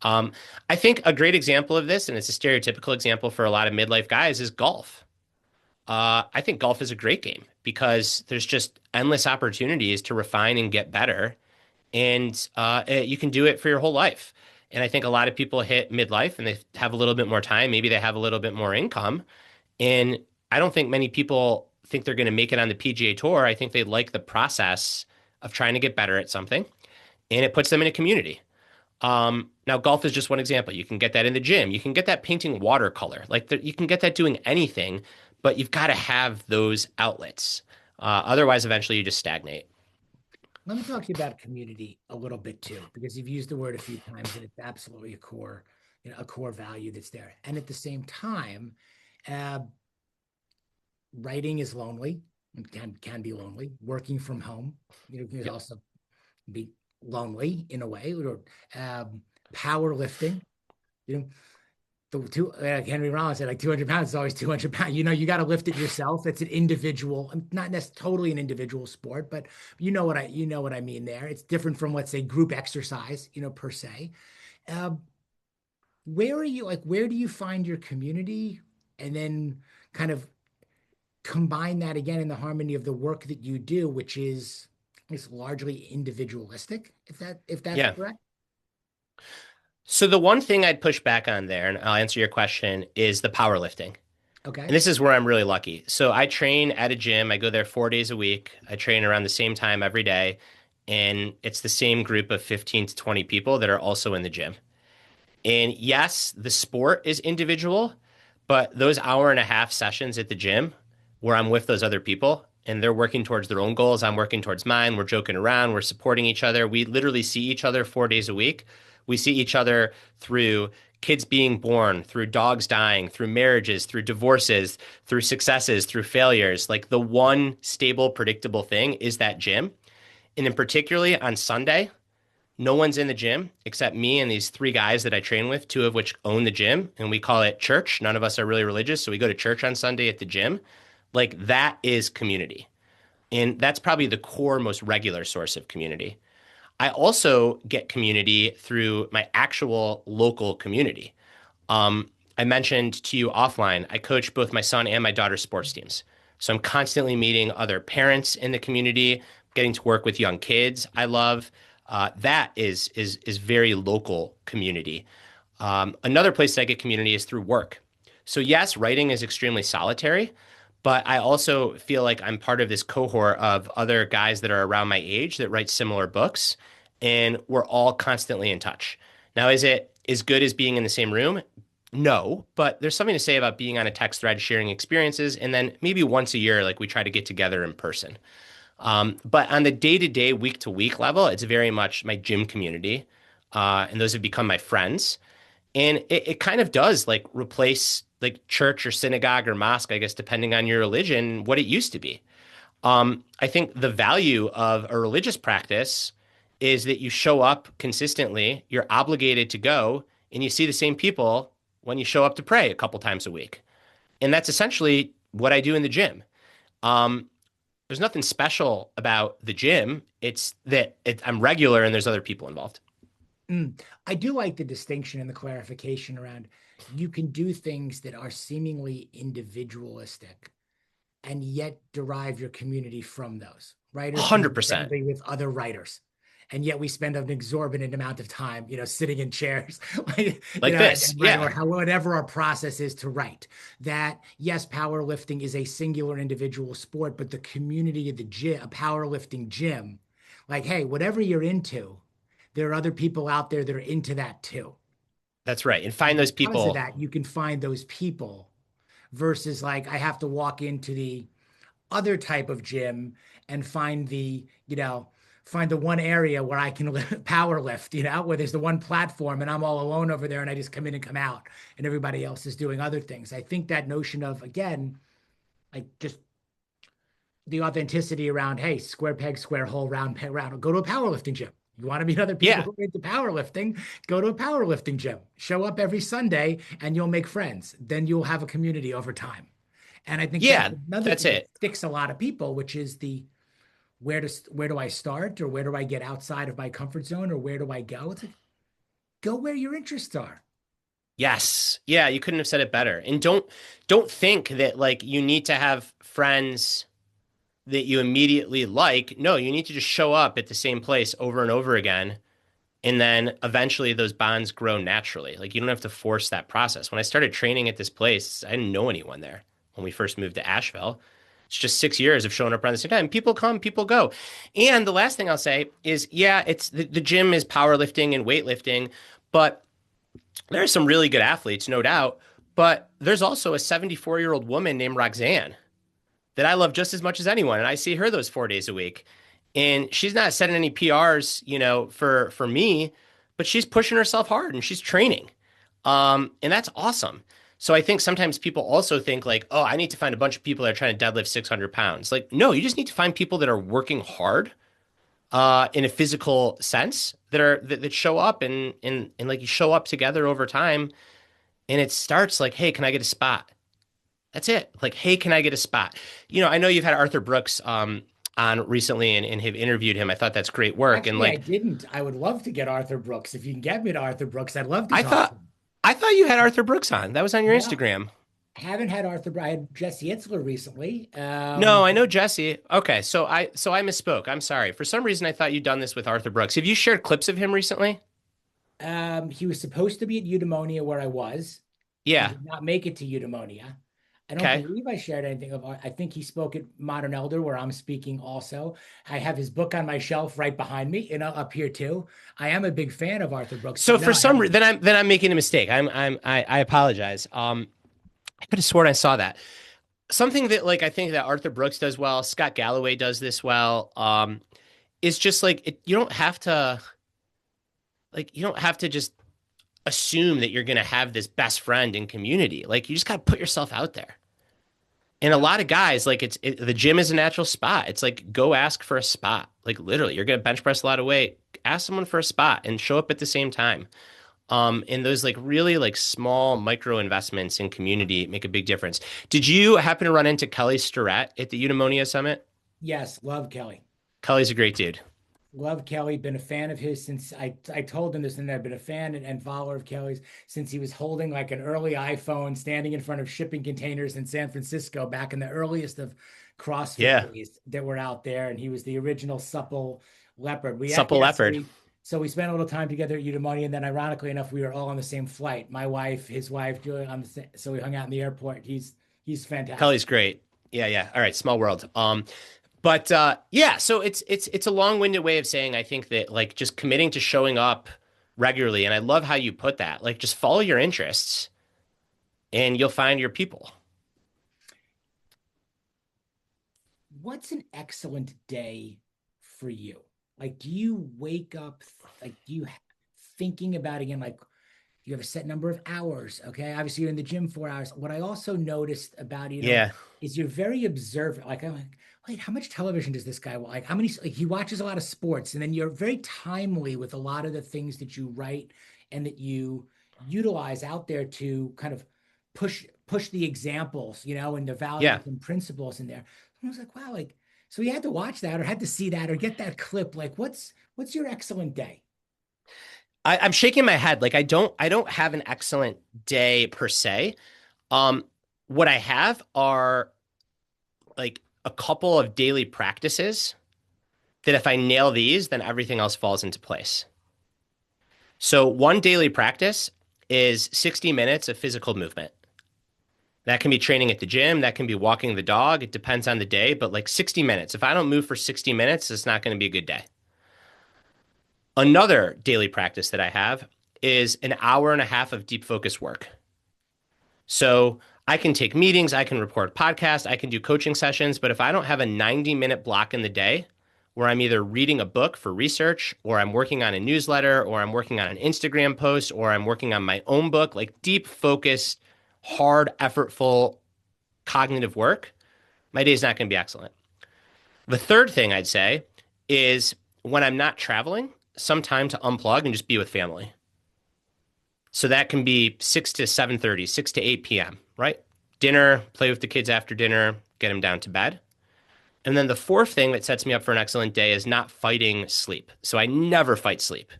Um, I think a great example of this, and it's a stereotypical example for a lot of midlife guys, is golf. I think golf is a great game because there's just endless opportunities to refine and get better, and you can do it for your whole life. And I think a lot of people hit midlife and they have a little bit more time. Maybe they have a little bit more income. And I don't think many people think they're going to make it on the PGA Tour. I think they like the process of trying to get better at something, and it puts them in a community. Now, golf is just one example. You can get that in the gym. You can get that painting watercolor. You can get that doing anything, but you've got to have those outlets. Otherwise, eventually you just stagnate. Let me talk to you about community a little bit too, because you've used the word a few times and it's absolutely a core value that's there. And at the same time, uh, writing is lonely and can be lonely. Working from home, can Yep. also be lonely in a way. Or powerlifting, you know, Henry Rollins said like 200 pounds is always 200 pounds. You got to lift it yourself. It's an individual, not necessarily totally an individual sport, but you know what I mean there. It's different from, let's say, group exercise, per se. Um, where are you, like, where do you find your community? And then kind of combine that again in the harmony of the work that you do, which is it's largely individualistic, if that's Yeah. correct. So the one thing I'd push back on there, and I'll answer your question, is the powerlifting. And Okay. this is where I'm really lucky. So I train at a gym. I go there 4 days a week. I train around the same time every day. And it's the same group of 15 to 20 people that are also in the gym. And yes, the sport is individual, but those hour and a half sessions at the gym where I'm with those other people and they're working towards their own goals, I'm working towards mine, we're joking around, we're supporting each other. We literally see each other 4 days a week. We see each other through kids being born, through dogs dying, through marriages, through divorces, through successes, through failures. Like the one stable, predictable thing is that gym. And in particularly on Sunday, no one's in the gym except me and these three guys that I train with, two of which own the gym, and we call it church. None of us are really religious, so we go to church on Sunday at the gym. Like that is community. And that's probably the core, most regular source of community. I also get community through my actual local community. I mentioned to you offline, I coach both my son and my daughter's sports teams. So I'm constantly meeting other parents in the community, getting to work with young kids. I love that is very local community. Another place that I get community is through work. So yes, writing is extremely solitary, but I also feel like I'm part of this cohort of other guys that are around my age that write similar books, and we're all constantly in touch. Now, is it as good as being in the same room? No, but there's something to say about being on a text thread, sharing experiences, and then maybe once a year, like we try to get together in person. But on the day-to-day, week-to-week level, it's very much my gym community, and those have become my friends. And it kind of does like replace like church or synagogue or mosque, I guess, depending on your religion, what it used to be. I think the value of a religious practice is that you show up consistently, you're obligated to go, and you see the same people when you show up to pray a couple times a week. And that's essentially what I do in the gym. Um, there's nothing special about the gym. It's that I'm regular and there's other people involved. I do like the distinction and the clarification around you can do things that are seemingly individualistic and yet derive your community from those. Writers can be 100%. friendly with other writers. And yet we spend an exorbitant amount of time, sitting in chairs, Like this. and writing, Yeah. or whatever our process is to write. That, yes, powerlifting is a singular individual sport, but the community of the gym, a powerlifting gym, Like, hey, whatever you're into, there are other people out there that are into that too. That's right. And find And those because of people. that, you can find those people versus like I have to walk into the other type of gym and find find the one area where I can power lift, where there's the one platform and I'm all alone over there and I just come in and come out and everybody else is doing other things. I think that notion of, again, like just the authenticity around, hey, square peg, square hole, round peg, round. Go to a powerlifting gym. You want to meet other people Yeah. who are into powerlifting, go to a powerlifting gym. Show up every Sunday and you'll make friends. Then you'll have a community over time. And I think that's Yeah, another that's thing that it. sticks a lot of people, which is the where do I start or where do I get outside of my comfort zone or where do I go? It's like go where your interests are. Yes. Yeah, you couldn't have said it better. And don't think that like you need to have friends that you immediately like. No, you need to just show up at the same place over and over again. And then eventually those bonds grow naturally. Like you don't have to force that process. When I started training at this place, I didn't know anyone there when we first moved to Asheville. It's just 6 years of showing up around the same time. People come, people go. And the last thing I'll say is, yeah, it's the gym is powerlifting and weightlifting, but there are some really good athletes, no doubt. But there's also a 74-year-old woman named Roxanne that I love just as much as anyone, and I see her those 4 days a week. And she's not setting any PRs, for me, but she's pushing herself hard and she's training. And that's awesome. So I think sometimes people also think like, oh, I need to find a bunch of people that are trying to deadlift 600 pounds. Like, no, you just need to find people that are working hard in a physical sense that show up and like you show up together over time. And it starts like, hey, can I get a spot? That's it. Like, hey, can I get a spot? I know you've had Arthur Brooks on recently and have interviewed him. I thought that's great work. And Actually, I like, didn't. I would love to get Arthur Brooks. If you can get me to Arthur Brooks, I'd love to I talk to thought him. I thought you had Arthur Brooks on. That was on your No, Instagram. I haven't had Arthur. I had Jesse Itzler recently. No, I know Jesse. Okay, so I misspoke. I'm sorry. For some reason, I thought you'd done this with Arthur Brooks. Have you shared clips of him recently? He was supposed to be at Eudaimonia where I was. He Yeah. did not make it to Eudaimonia. I don't Okay. believe I shared anything of. I think he spoke at Modern Elder, where I'm speaking also. I have his book on my shelf right behind me, up here too. I am a big fan of Arthur Brooks, So but no, for I some haven't. reason, then I'm making a mistake. I apologize. I could have sworn I saw that. Something that like I think that Arthur Brooks does well, Scott Galloway does this well. Is just like you don't have to just assume that you're gonna have this best friend and community. Like you just gotta put yourself out there. And a Yep. lot of guys, like the gym is a natural spot. It's like go ask for a spot. Like literally, you're gonna bench press a lot of weight. Ask someone for a spot and show up at the same time. And those like really like small micro investments in community make a big difference. Did you happen to run into Kelly Starrett at the Eudaimonia Summit? Yes, love Kelly. Kelly's a great dude. Love Kelly. Been a fan of his since I told him this, and I've been a fan and follower of Kelly's since he was holding like an early iPhone, standing in front of shipping containers in San Francisco back in the earliest of CrossFit Yeah. days that were out there. And he was the original supple leopard. Supple Yeah, so leopard. we spent a little time together at Eudaimonia, and then ironically enough, we were all on the same flight. My wife, his wife, Julie, so we hung out in the airport. He's fantastic. Kelly's great. Yeah, yeah. All right, small world. But yeah, so it's a long-winded way of saying I think that like just committing to showing up regularly, and I love how you put that. Like just follow your interests and you'll find your people. What's an excellent day for you? Like, do you wake up, like, thinking about again, like, you have a set number of hours? Okay. Obviously, you're in the gym 4 hours. What I also noticed about, Yeah. is you're very observant. Like, I'm like, wait, how much television does this guy like? How many, like, he watches a lot of sports, and then you're very timely with a lot of the things that you write and that you utilize out there to kind of push the examples, and the Yeah. values and principles in there. I was like, wow, like, so you had to watch that or had to see that or get that clip. Like, what's your excellent day? I'm shaking my head. Like I don't have an excellent day per se. Um, what I have are like a couple of daily practices that if I nail these, then everything else falls into place. So one daily practice is 60 minutes of physical movement. That can be training at the gym, that can be walking the dog. It depends on the day, but like 60 minutes. If I don't move for 60 minutes, it's not going to be a good day. Another daily practice that I have is an hour and a half of deep focus work. So I can take meetings, I can record podcasts, I can do coaching sessions, but if I don't have a 90-minute block in the day where I'm either reading a book for research, or I'm working on a newsletter, or I'm working on an Instagram post, or I'm working on my own book, like deep focused, hard, effortful cognitive work, my day's not going to be excellent. The third thing I'd say is when I'm not traveling, some time to unplug and just be with family. So that can be 6 to 7:30, 6 to 8 p.m., right? Dinner, play with the kids after dinner, get them down to bed. And then the fourth thing that sets me up for an excellent day is not fighting sleep. So I never fight sleep.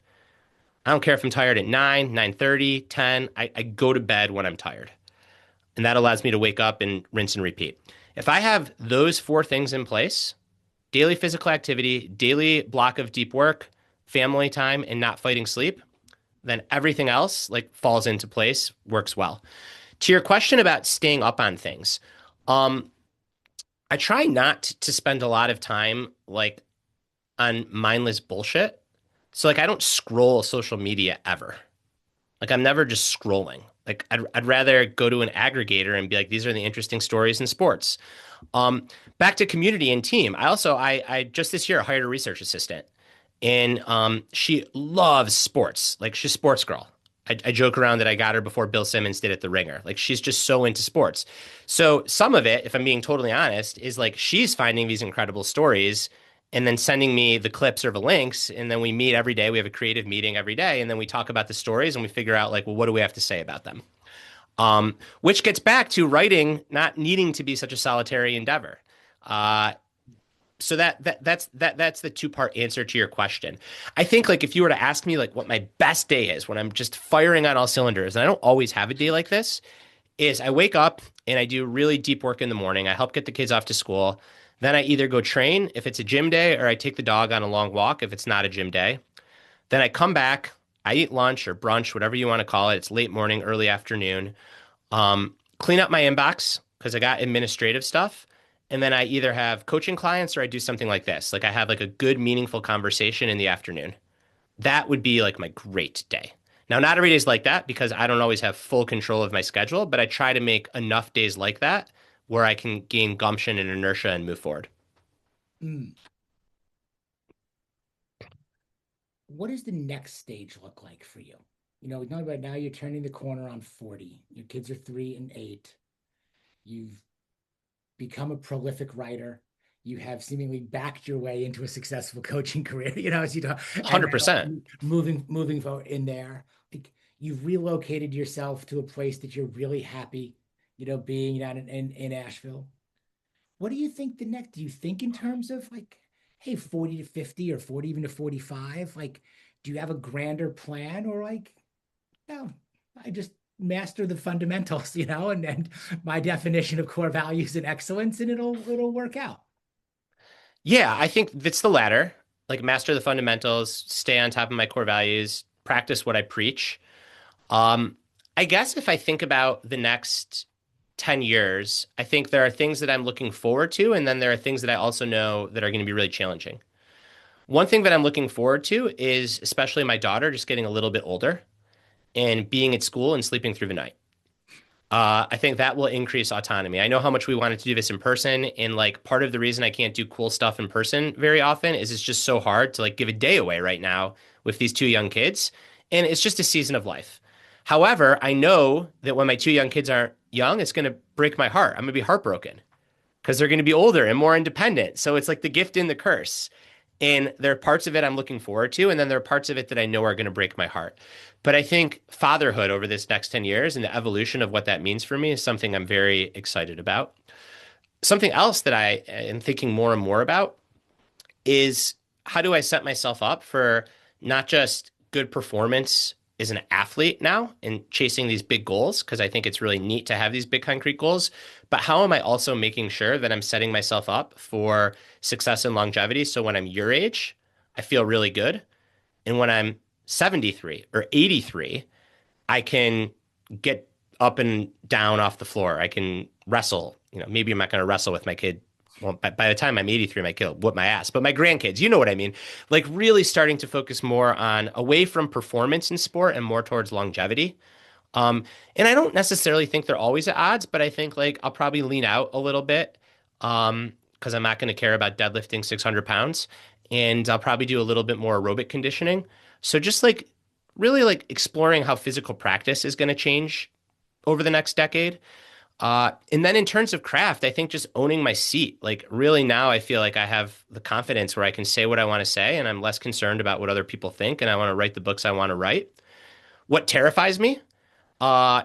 I don't care if I'm tired at 9, 9:30, 10. I go to bed when I'm tired. And that allows me to wake up and rinse and repeat. If I have those four things in place, daily physical activity, daily block of deep work, family time, and not fighting sleep, then everything else like falls into place, works well. To your question about staying up on things, um, I try not to spend a lot of time like on mindless bullshit. So like I don't scroll social media ever. Like I'm never just scrolling. Like I'd rather go to an aggregator and be like, these are the interesting stories in sports. Um, Back to community and team. I just this year hired a research assistant, and she loves sports. Like she's a sports girl. I joke around that I got her before Bill Simmons did at The Ringer. Like she's just so into sports. So some of it, if I'm being totally honest, is like she's finding these incredible stories and then sending me the clips or the links, and then we meet every day. We have a creative meeting every day, and then we talk about the stories and we figure out like, well, what do we have to say about them? Which gets back to writing not needing to be such a solitary endeavor. Uh, so that's the two-part answer to your question. I think like if you were to ask me like what my best day is when I'm just firing on all cylinders, and I don't always have a day like this, is I wake up and I do really deep work in the morning. I help get the kids off to school. Then I either go train if it's a gym day, or I take the dog on a long walk if it's not a gym day. Then I come back, I eat lunch or brunch, whatever you want to call it. It's late morning, early afternoon. Clean up my inbox because I got administrative stuff. And then I either have coaching clients or I do something like this. Like I have like a good, meaningful conversation in the afternoon. That would be like my great day. Now, not every day is like that because I don't always have full control of my schedule, but I try to make enough days like that where I can gain gumption and inertia and move forward. Mm. What does the next stage look like for you? You know, not about now you're turning the corner on 40. Your kids are 3 and 8. You've become a prolific writer. You have seemingly backed your way into a successful coaching career, you know, as you know, and 100%. moving forward in there. Like you've relocated yourself to a place that you're really happy, you know, being down in Asheville. What do you think the next? Do you think in terms of like, hey, 40 to 50 or 40 even to 45? Like, do you have a grander plan or like, no, I just master the fundamentals, you know, and my definition of core values and excellence, and it'll work out. Yeah, I think it's the latter. Like master the fundamentals, stay on top of my core values, practice what I preach. Um, I guess if I think about the next 10 years, I think there are things that I'm looking forward to, and then there are things that I also know that are going to be really challenging. One thing that I'm looking forward to is especially my daughter just getting a little bit older and being at school and sleeping through the night. I think that will increase autonomy. I know how much we wanted to do this in person, and like part of the reason I can't do cool stuff in person very often is it's just so hard to like give a day away right now with these two young kids, and it's just a season of life. However, I know that when my two young kids aren't young, it's going to break my heart. I'm going to be heartbroken because they're going to be older and more independent. So it's like the gift and the curse. And there are parts of it I'm looking forward to, and then there are parts of it that I know are going to break my heart. But I think fatherhood over this next 10 years and the evolution of what that means for me is something I'm very excited about. Something else that I am thinking more and more about is how do I set myself up for not just good performance as an athlete now and chasing these big goals, because I think it's really neat to have these big concrete goals, but how am I also making sure that I'm setting myself up for success and longevity? So when I'm your age, I feel really good. And when I'm 73 or 83, I can get up and down off the floor. I can wrestle. You know, maybe I'm not going to wrestle with my kid well, by the time I'm 83, my kid will whoop my ass. But my grandkids, you know what I mean? Like really starting to focus more on away from performance in sport and more towards longevity. Um, and I don't necessarily think they're always at odds, but I think like I'll probably lean out a little bit, because I'm not going to care about deadlifting 600 pounds, and I'll probably do a little bit more aerobic conditioning. So just like really like exploring how physical practice is going to change over the next decade. And then in terms of craft, I think just owning my seat. Like really now I feel like I have the confidence where I can say what I want to say and I'm less concerned about what other people think and I want to write the books I want to write. What terrifies me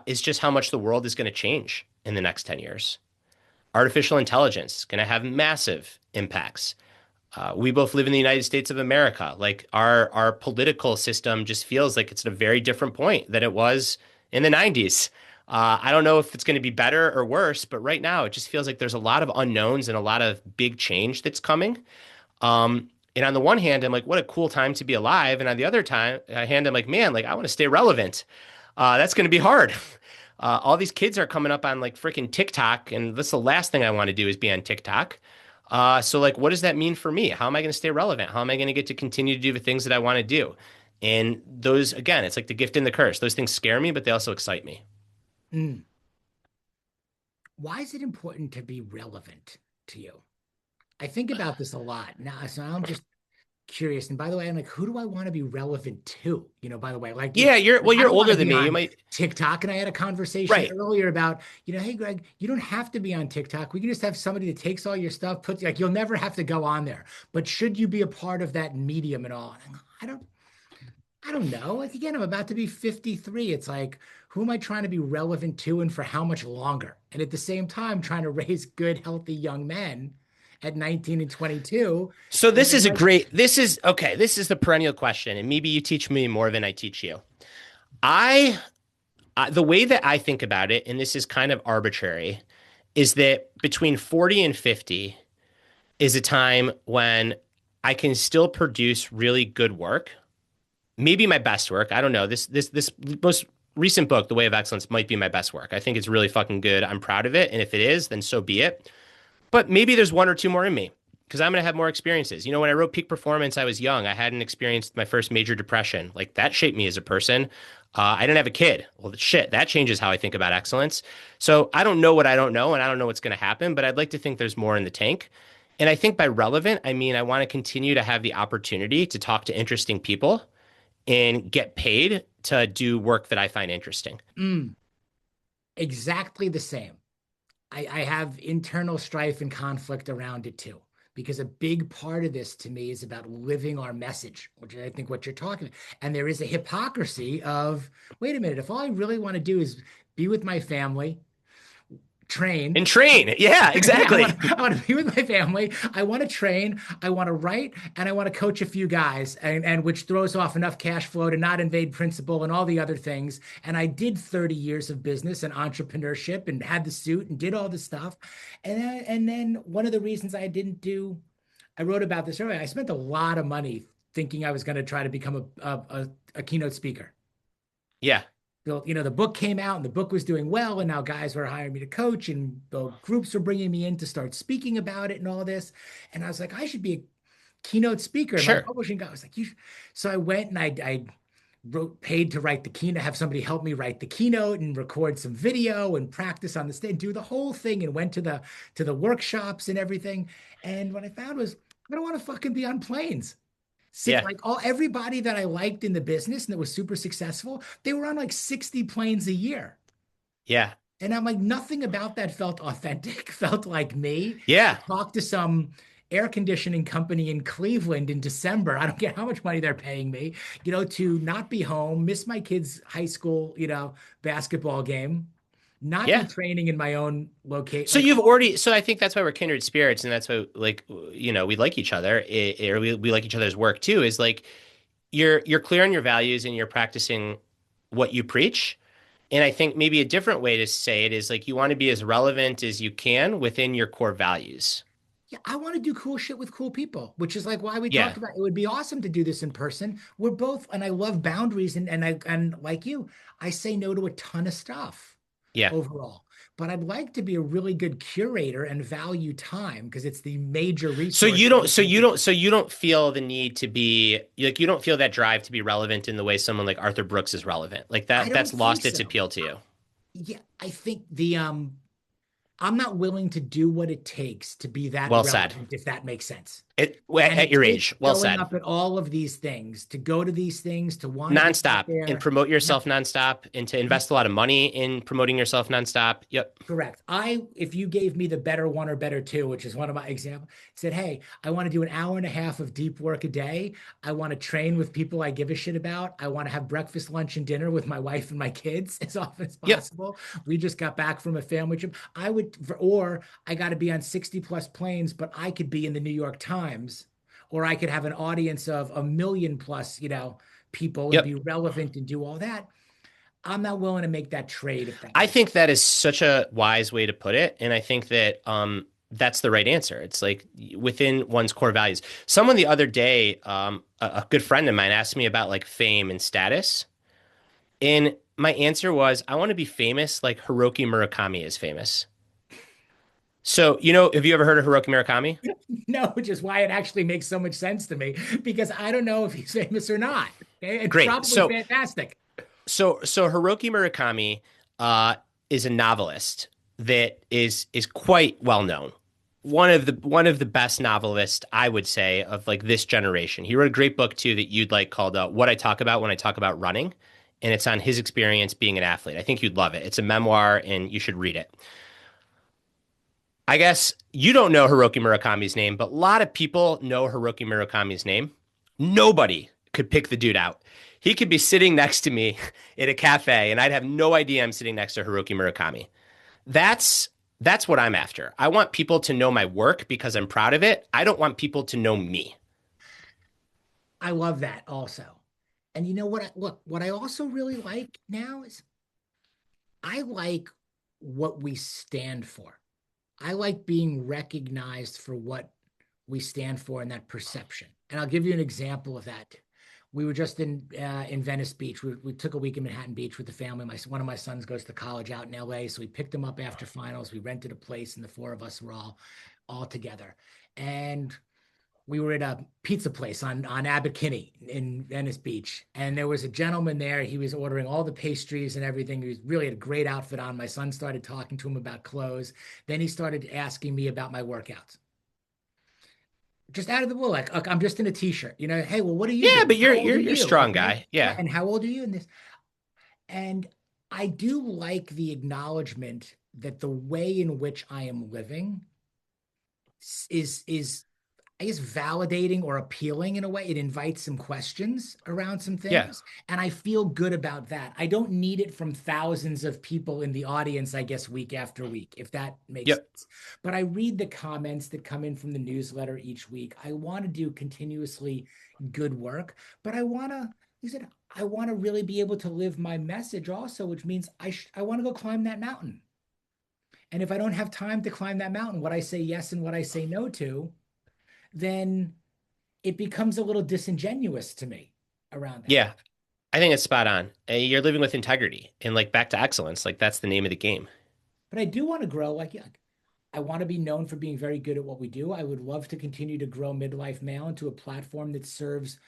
is just how much the world is going to change in the next 10 years. Artificial intelligence is going to have massive impacts. We both live in the United States of America. Like our political system just feels like it's at a very different point than it was in the 90s. I don't know if it's going to be better or worse, but right now it just feels like there's a lot of unknowns and a lot of big change that's coming. And on the one hand, I'm like, what a cool time to be alive. And on the other hand, I'm like, man, like I want to stay relevant. That's going to be hard. All these kids are coming up on like freaking TikTok, and that's the last thing I want to do is be on TikTok. So like, what does that mean for me? How am I going to stay relevant? How am I going to get to continue to do the things that I want to do? And those, again, it's like the gift and the curse. Those things scare me, but they also excite me. Mm. Why is it important to be relevant to you? I think about this a lot now. So I'm just curious. And by the way, I'm like, who do I want to be relevant to? By the way, Yeah, I you're don't want older to than be me. You on might, TikTok. And I had a conversation right. earlier about, hey, Greg, you don't have to be on TikTok. We can just have somebody that takes all your stuff, puts like you'll never have to go on there. But should you be a part of that medium and all? And I don't know. Like again, I'm about to be 53. It's like, who am I trying to be relevant to and for how much longer? And at the same time, trying to raise good, healthy young men at 19 and 22. So And this I'm is a like, great, this is okay. This is the perennial question, and maybe you teach me more than I teach you. I, the way that I think about it, and this is kind of arbitrary, is that between 40 and 50 is a time when I can still produce really good work, maybe my best work. I don't know. This most recent book, The Way of Excellence, might be my best work. I think it's really fucking good. I'm proud of it, and if it is, then so be it. But maybe there's one or two more in me because I'm going to have more experiences. When I wrote Peak Performance, I was young. I hadn't experienced my first major depression. Like that shaped me as a person. I didn't have a kid. Well, shit, that changes how I think about excellence. So I don't know what I don't know, and I don't know what's going to happen, but I'd like to think there's more in the tank. And I think by relevant, I mean I want to continue to have the opportunity to talk to interesting people and get paid to do work that I find interesting. mm, exactly the same. I have internal strife and conflict around it too, because a big part of this to me is about living our message, which I think what you're talking about. And there is a hypocrisy of, wait a minute, if all I really want to do is be with my family, train. And train. Yeah, Yeah, I exactly. want, I want to be with my family. I want to train. I want to write, and I want to coach a few guys, and which throws off enough cash flow to not invade principal and all the other things. And I did 30 years of business and entrepreneurship, and had the suit and did all the stuff. And then one of the reasons I didn't do, I wrote about this earlier. I spent a lot of money thinking I was going to try to become a keynote speaker. Yeah, The book came out and the book was doing well, and now guys were hiring me to coach, and the groups were bringing me in to start speaking about it and all this. And I was like, I should be a keynote speaker. And my sure. publishing guy was like, you. So I went and I wrote, paid to write the keynote, have somebody help me write the keynote and record some video and practice on the stage, do the whole thing, and went to the workshops and everything. And what I found was, I don't want to fucking be on planes. Yeah, Like everybody that I liked in the business and that was super successful, they were on like 60 planes a year. yeah, And I'm like, nothing about that felt authentic, felt like me. yeah, Talked to some air conditioning company in Cleveland in December. I don't care how much money they're paying me, to not be home, miss my kids' high school, basketball game, not be yeah. training in my own location. So Like, you've already, so I think that's why we're kindred spirits, and that's why, like, we like each other, or we like each other's work too. Is like you're clear on your values and you're practicing what you preach. And I think maybe a different way to say it is like you want to be as relevant as you can within your core values. yeah, I want to do cool shit with cool people, which is like why we Yeah, talked about it would be awesome to do this in person. We're both, and I love boundaries, and like you, I say no to a ton of stuff. Yeah. overall. But I'd like to be a really good curator and value time because it's the major So resource you in don't, any so relationship. you don't feel the need to be like, you don't feel that drive to be relevant in the way someone like Arthur Brooks is relevant. Like I don't that's think lost its so. appeal to you. Yeah, I think the I'm not willing to do what it takes to be that Well said. relevant, if that makes sense. At And it your takes age, well showing said. up at all of these things, to go to these things, to want to be out Nonstop and there. promote yourself nonstop and to invest a lot of money in promoting yourself nonstop. Yep. Correct. If you gave me the better one or better two, which is one of my examples, said, hey, I want to do an hour and a half of deep work a day. I want to train with people I give a shit about. I want to have breakfast, lunch, and dinner with my wife and my kids as often as Yep. possible. We just got back from a family trip. Or I got to be on 60 plus planes, but I could be in the New York Times, or I could have an audience of a million plus, people and be Yep. relevant and do all that. I'm not willing to make that trade if that I makes sense. think that is such a wise way to put it. And I think that that's the right answer. It's like within one's core values. Someone the other day, a good friend of mine asked me about like fame and status. And my answer was, I want to be famous like Hiroki Murakami is famous. So, have you ever heard of Hiroki Murakami? No, which is why it actually makes so much sense to me because I don't know if he's famous or not. Okay, and Great. probably So, fantastic. so Hiroki Murakami uh, is a novelist that is quite well known. One of the best novelists, I would say, of like this generation. He wrote a great book too that you'd like called "What I Talk About When I Talk About Running," and it's on his experience being an athlete. I think you'd love it. It's a memoir, and you should read it. I guess you don't know Hiroki Murakami's name, but a lot of people know Hiroki Murakami's name. Nobody could pick the dude out. He could be sitting next to me at a cafe, and I'd have no idea I'm sitting next to Hiroki Murakami. That's that's what I'm after. I want people to know my work because I'm proud of it. I don't want people to know me. I love that also. And you know what? What I also really like now is I like what we stand for. I like being recognized for what we stand for in that perception. And I'll give you an example of that. We were just in Venice Beach. We took a week in Manhattan Beach with the family. One of my sons goes to college out in LA, so we picked him up after finals. We rented a place, and the four of us were all together. And we were at a pizza place on Abbot Kinney in Venice Beach, and there was a gentleman there. He was ordering all the pastries and everything. He was really had a great outfit on. My son started talking to him about clothes. Then he started asking me about my workouts, just out of the blue. Like, "Look, I'm just in a t-shirt. Hey, well, what do you Yeah, do? but How you're old you're are you're a you? strong Okay, guy. yeah, Yeah. and how old are you in this?" And I do like the acknowledgement that the way in which I am living is I guess validating or appealing in a way. It invites some questions around some Yeah. things. And I feel good about that. I don't need it from thousands of people in the audience, I guess, week after week, if that makes Yep. sense. But I read the comments that come in from the newsletter each week. I want to do continuously good work, but you said, I want to really be able to live my message also, which means I want to go climb that mountain. And if I don't have time to climb that mountain, what I say yes and what I say no to, then it becomes a little disingenuous to me around that. Yeah. I think it's spot on. You're living with integrity and like back to excellence. Like that's the name of the game. But I do want to grow. Like, yeah, I want to be known for being very good at what we do. I would love to continue to grow Midlife Male into a platform that serves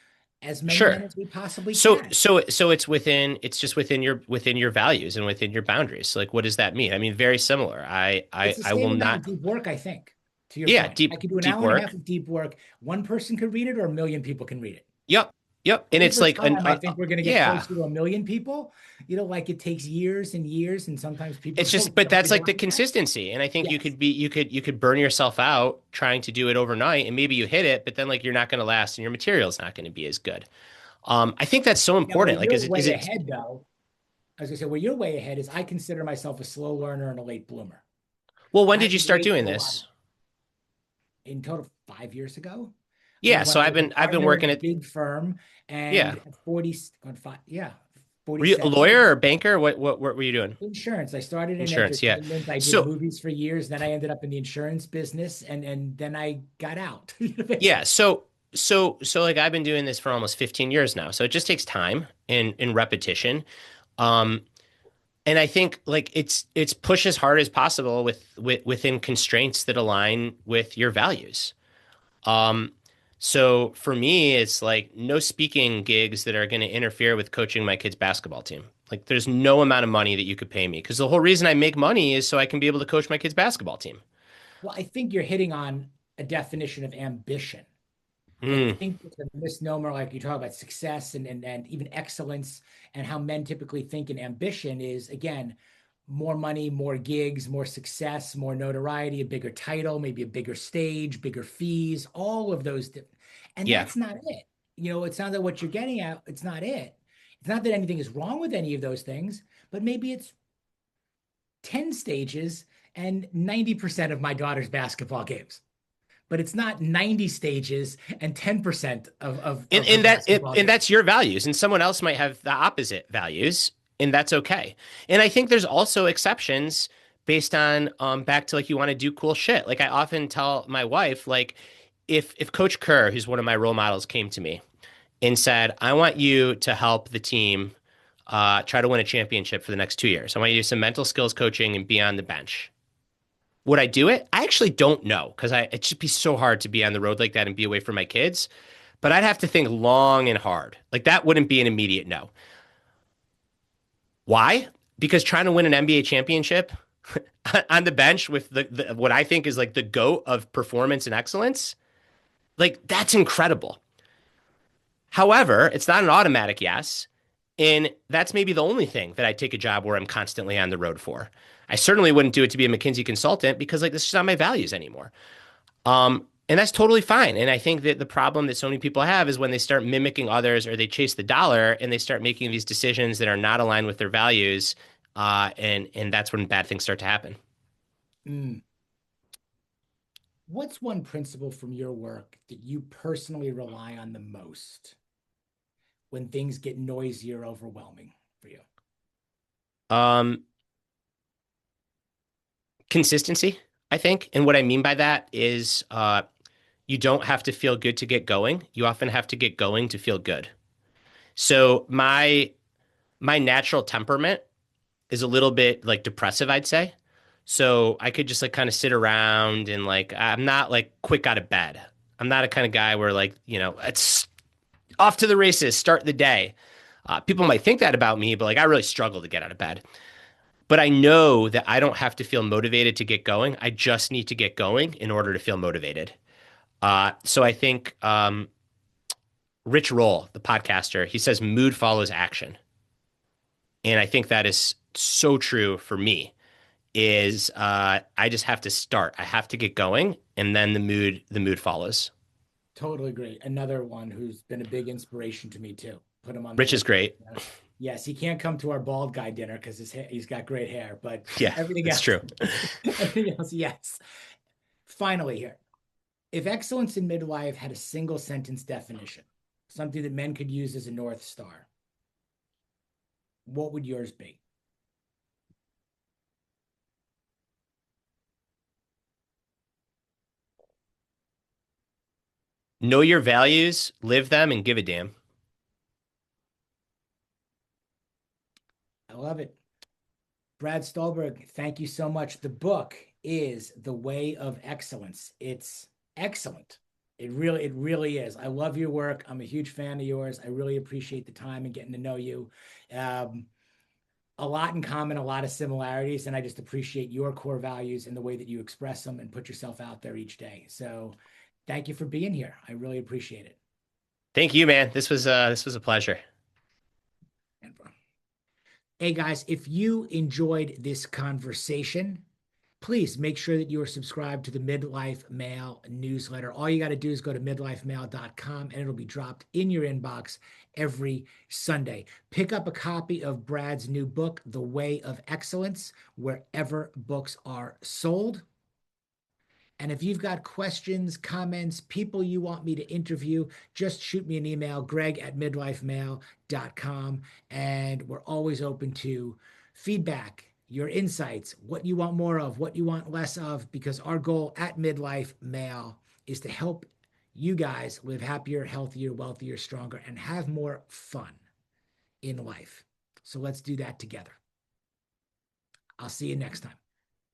as many Sure. men as we possibly So can. so so it's just within your values and within your boundaries. So like what does that mean? I mean, very similar. I I It's the I will same amount not. of deep work, I think, to your Yeah, point. I deep could do an deep hour and a half work. of deep work. One person could read it, or a million people can read it. Yep. Yep. And it's Over like time, I think we're going to get yeah. closer to a million people. Like it takes years and years, and sometimes people It's just, don't but jump that's the like gun the on that. consistency. And I think you Yes. could be, you could burn yourself out trying to do it overnight and maybe you hit it, but then like you're not going to last and your material's not going to be as good. I think that's so Now, where important. Like, you're is way it, ahead, though, as I said, where you're way ahead is I consider myself a slow learner and a late bloomer. well, when I did you was start late doing to a lot this? in total 5 years ago Yeah. when So I was a I've been partner in working a at, big firm yeah. and at 40, on five, yeah, Were you a 47 lawyer or a banker? What were you doing? insurance. I started in Insurance. Yeah. entertainment. I did So movies for years. Then I ended up in the insurance business and then I got out. yeah. So like I've been doing this for almost 15 years now. So it just takes time and repetition. Um, And I think like it's push as hard as possible within constraints that align with your values. Um, so for me, it's like no speaking gigs that are going to interfere with coaching my kid's basketball team. Like there's no amount of money that you could pay me because the whole reason I make money is so I can be able to coach my kid's basketball team. Well, I think you're hitting on a definition of ambition. I Mm, think it's a misnomer, like you talk about success and even excellence, and how men typically think in ambition is again, more money, more gigs, more success, more notoriety, a bigger title, maybe a bigger stage, bigger fees, all of those. And yeah. that's not it. It sounds like what you're getting at, it's not it. It's not that anything is wrong with any of those things, but maybe it's 10 stages and 90% of my daughter's basketball games, but it's not 90 stages and 10% of her basketball And games. that's your values, and someone else might have the opposite values, and that's okay. And I think there's also exceptions based on back to like you want to do cool shit. Like I often tell my wife, like if Coach Kerr, who's one of my role models, came to me and said, I want you to help the team try to win a championship for the next 2 years. I want you to do some mental skills coaching and be on the bench. Would I do it? I actually don't know because it'd just be so hard to be on the road like that and be away from my kids. But I'd have to think long and hard. Like that wouldn't be an immediate no. Why? Because trying to win an NBA championship on the bench with the what I think is like the goat of performance and excellence, like that's incredible. However, it's not an automatic yes. And that's maybe the only thing that I take a job where I'm constantly on the road for. I certainly wouldn't do it to be a McKinsey consultant because like this is not my values anymore. And that's totally fine. And I think that the problem that so many people have is when they start mimicking others or they chase the dollar and they start making these decisions that are not aligned with their values. And that's when bad things start to happen. Mm. What's one principle from your work that you personally rely on the most when things get noisy or overwhelming for you? Um, Consistency, I think. And what I mean by that is you don't have to feel good to get going. You often have to get going to feel good. So my natural temperament is a little bit like depressive, I'd say. So I could just like kind of sit around and like I'm not like quick out of bed. I'm not a kind of guy where like, it's off to the races, start the day. People might think that about me, but like I really struggle to get out of bed. But I know that I don't have to feel motivated to get going. I just need to get going in order to feel motivated. So I think Rich Roll, the podcaster, he says mood follows action. And I think that is so true for me is I just have to start. I have to get going, and then the mood follows. Totally great. Another one who's been a big inspiration to me too. Put him on the Rich is list. great. Yes, he can't come to our bald guy dinner because he's got great hair, but Yeah, everything that's else, true. everything else, yes. Finally, here, if excellence in midlife had a single sentence definition, something that men could use as a North Star, what would yours be? Know your values, live them, and give a damn. I love it. Brad Stulberg, thank you so much. The book is The Way of Excellence. It's excellent. It really is. I love your work. I'm a huge fan of yours. I really appreciate the time and getting to know you. Um, a lot in common, a lot of similarities, and I just appreciate your core values and the way that you express them and put yourself out there each day. So, thank you for being here. I really appreciate it. Thank you, man. This was a pleasure. And hey guys, if you enjoyed this conversation, please make sure that you are subscribed to the Midlife Male newsletter. All you got to do is go to midlifemale.com and it'll be dropped in your inbox every Sunday. Pick up a copy of Brad's new book, The Way of Excellence, wherever books are sold. And if you've got questions, comments, people you want me to interview, just shoot me an email, greg@midlifemale.com. And we're always open to feedback, your insights, what you want more of, what you want less of, because our goal at Midlife Male is to help you guys live happier, healthier, wealthier, stronger, and have more fun in life. So let's do that together. I'll see you next time.